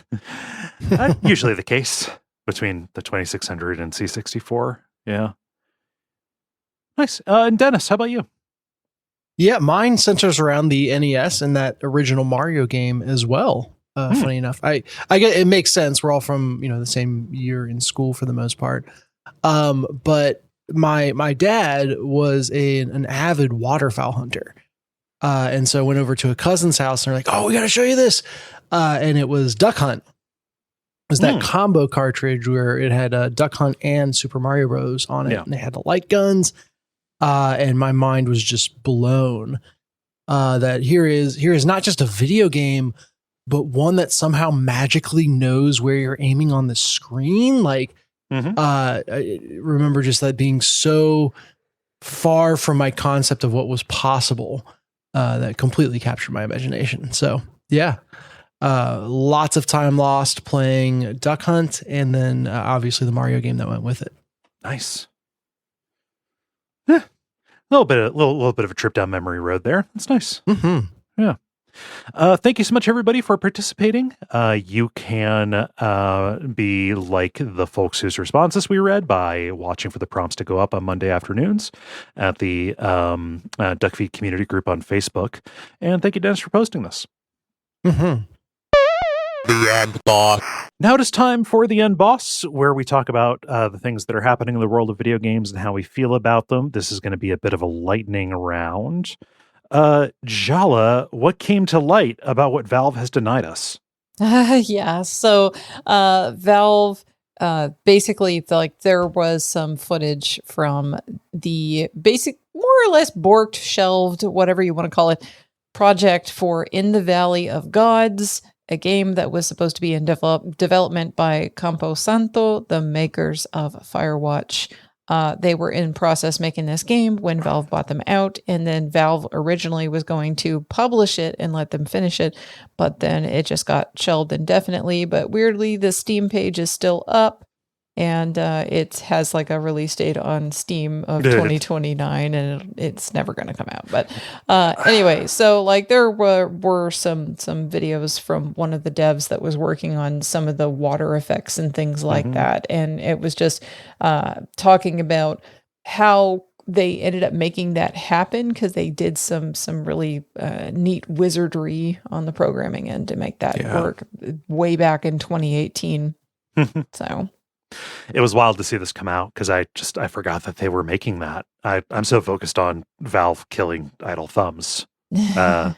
Usually the case between the 2600 and C64. Yeah. Nice. And Dennis, how about you? Yeah, mine centers around the NES and that original Mario game as well. Funny enough, I get it makes sense. We're all from the same year in school for the most part. But my dad was an avid waterfowl hunter, and so I went over to a cousin's house and they're like, "Oh, we got to show you this," and it was Duck Hunt. It was that combo cartridge where it had Duck Hunt and Super Mario Bros. On it, and they had the light guns. And my mind was just blown that here is not just a video game, but one that somehow magically knows where you're aiming on the screen. Like, I remember just that being so far from my concept of what was possible that completely captured my imagination. So, yeah, lots of time lost playing Duck Hunt, and then obviously the Mario game that went with it. Nice. Yeah. A little bit of a trip down memory road there. That's nice. Yeah. Thank you so much, everybody, for participating. You can be like the folks whose responses we read by watching for the prompts to go up on Monday afternoons at the Duckfeed community group on Facebook. And thank you, Dennis, for posting this. The End Boss. Now it is time for The End Boss, where we talk about the things that are happening in the world of video games and how we feel about them. This is going to be a bit of a lightning round. Jala, what came to light about what Valve has denied us? Yeah. So Valve basically there was some footage from the basic, more or less borked, shelved, whatever you want to call it, project for In the Valley of Gods, a game that was supposed to be in development by Campo Santo, the makers of Firewatch. They were in process making this game when Valve bought them out, and then Valve originally was going to publish it and let them finish it, but then it just got shelved indefinitely. But weirdly, the Steam page is still up, and it has like a release date on Steam of 2029, and it's never going to come out. But anyway, so like there were some videos from one of the devs that was working on some of the water effects and things like that, and it was just talking about how they ended up making that happen because they did some really neat wizardry on the programming end to make that work way back in 2018. So. It was wild to see this come out because I forgot that they were making that. I'm so focused on Valve killing idle thumbs that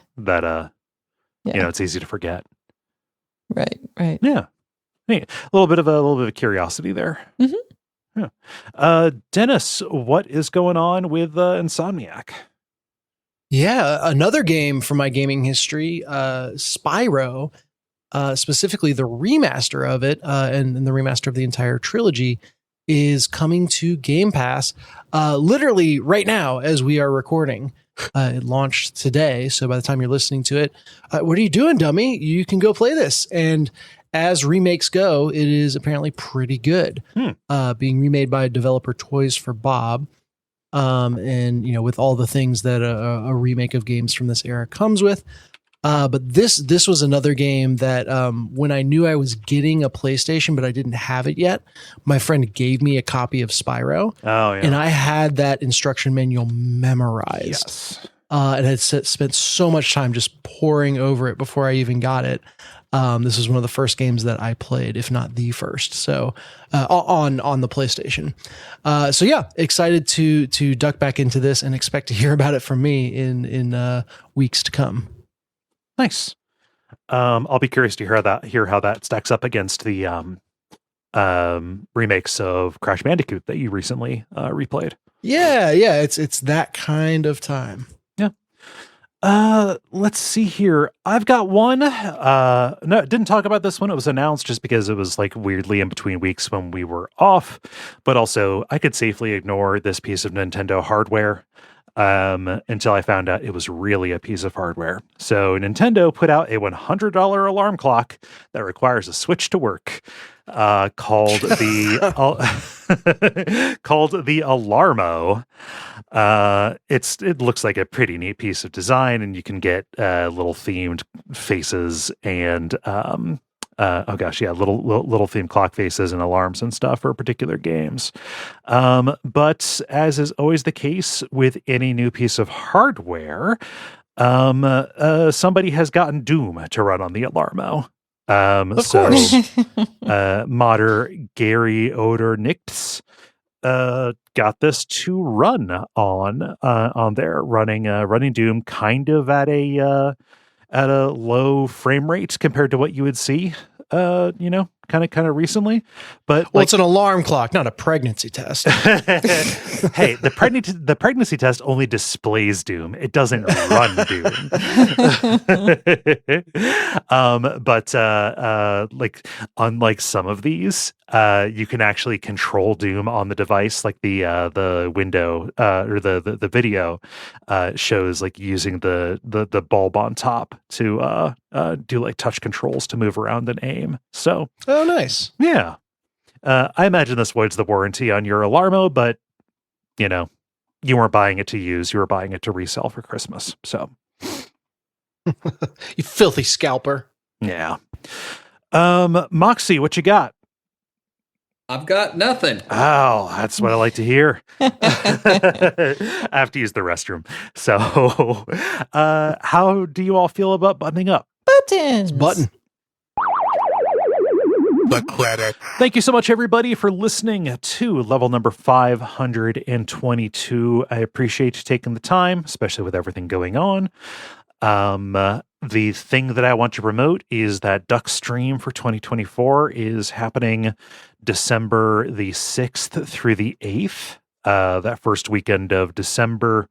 it's easy to forget. Right. Yeah. Hey, a little bit of curiosity there. Mm-hmm. Yeah. Dennis, what is going on with Insomniac? Yeah, another game from my gaming history, Spyro. Specifically the remaster of it, and the remaster of the entire trilogy is coming to Game Pass literally right now as we are recording. It launched today, so by the time you're listening to it, what are you doing, dummy? You can go play this. And as remakes go, it is apparently pretty good. Being remade by developer Toys for Bob. And, with all the things that a remake of games from this era comes with. But this was another game that when I knew I was getting a PlayStation, but I didn't have it yet, my friend gave me a copy of Spyro. Oh, yeah. And I had that instruction manual memorized. Yes. And had spent so much time just poring over it before I even got it. This was one of the first games that I played, if not the first. So on the PlayStation. So yeah, excited to duck back into this and expect to hear about it from me in weeks to come. Nice. I'll be curious to hear how that stacks up against the remakes of Crash Bandicoot that you recently replayed. Yeah, it's that kind of time. Yeah. Let's see here. I've got one. No, didn't talk about this one. It was announced just because it was like weirdly in between weeks when we were off, but also I could safely ignore this piece of Nintendo hardware until I found out it was really a piece of hardware. So Nintendo put out a $100 alarm clock that requires a Switch to work, called the Alarmo. It looks like a pretty neat piece of design, and you can get little themed faces and little themed clock faces and alarms and stuff for particular games. But as is always the case with any new piece of hardware, somebody has gotten Doom to run on the Alarmo. Of course. Modder Gary Oder-Nix got this to run on there, running Doom kind of at a low frame rate compared to what you would see, kind of recently. But it's an alarm clock, not a pregnancy test. Hey, the pregnancy test only displays Doom. It doesn't run Doom. But unlike some of these, you can actually control Doom on the device, like the window or the video shows like using the bulb on top to do like touch controls to move around and aim. So oh, nice. Yeah. I imagine this voids the warranty on your Alarmo, but you weren't buying it to use, you were buying it to resell for Christmas. So you filthy scalper. Yeah. Moxie, what you got? I've got nothing. Oh, that's what I like to hear. I have to use the restroom. So, how do you all feel about buttoning up? Buttons. Button. The credit. Thank you so much, everybody, for listening to level number 522. I appreciate you taking the time, especially with everything going on. the thing that I want to promote is that Duck Stream for 2024 is happening December the 6th through the 8th. That first weekend of December.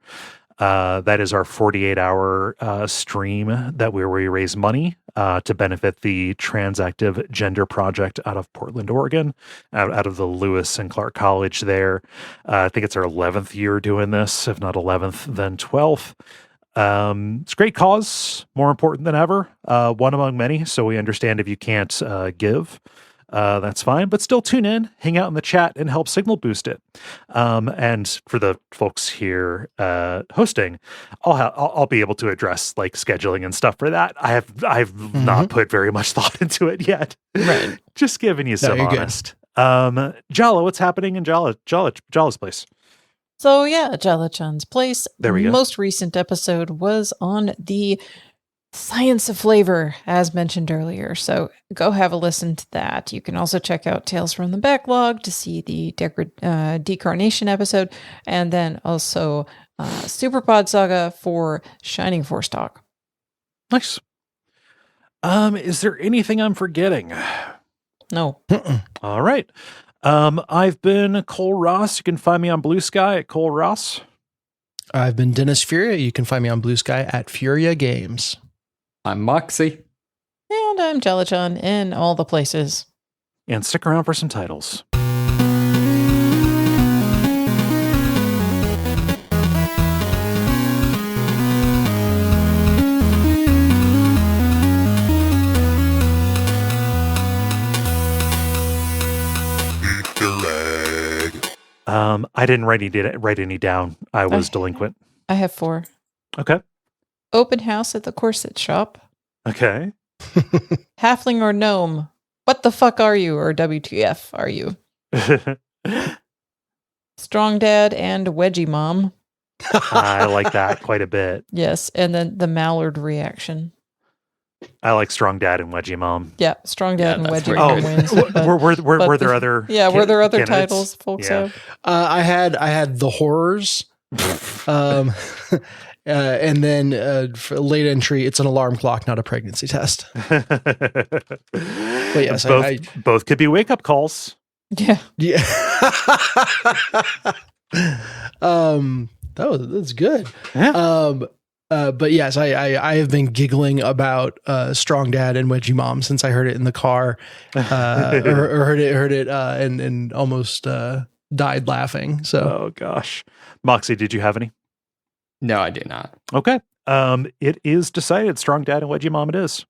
That is our 48-hour stream where we raise money to benefit the Transactive Gender Project out of Portland, Oregon, out of the Lewis and Clark College there. I think it's our 11th year doing this, if not 11th, then 12th. It's a great cause, more important than ever, one among many, so we understand if you can't give. That's fine, but still tune in, hang out in the chat, and help signal boost it. And for the folks here hosting, I'll be able to address like scheduling and stuff for that. I've not put very much thought into it yet. Right. Just giving you some honest. Jala, what's happening in Jala's place? So yeah, Jala-chan's place. There we go. The most recent episode was on the Science of Flavor, as mentioned earlier. So go have a listen to that. You can also check out Tales from the Backlog to see the Decarnation episode, and then also Superpod Saga for Shining Force Talk. Nice. Is there anything I'm forgetting? No. All right. I've been Kole Ross. You can find me on Blue Sky at Kole Ross. I've been Dennis Furia. You can find me on Blue Sky at Furia Games. I'm Moxie. And I'm Jala-chan in all the places. And stick around for some titles. I didn't write any down. I was delinquent. I have 4. Okay. Open house at the corset shop. Okay. Halfling or gnome? What the fuck are you? Or WTF are you? Strong Dad and Wedgie Mom. I like that quite a bit. Yes, and then the Mallard reaction. I like Strong Dad and Wedgie Mom. Yeah, Strong Dad and that's Wedgie very Mom good. wins. But Were there other? were there other candidates? titles folks Yeah. have? I had The Horrors. And then for late entry, it's an alarm clock, not a pregnancy test. But yes, both could be wake up calls. Yeah. Yeah. That's good. Yeah. But yes, I have been giggling about Strong Dad and Wedgie Mom since I heard it in the car, or heard it, and almost died laughing. So, Oh gosh, Moxie, did you have any? No, I do not. Okay. It is decided. Strong Dad and Wedgie Mom. It is.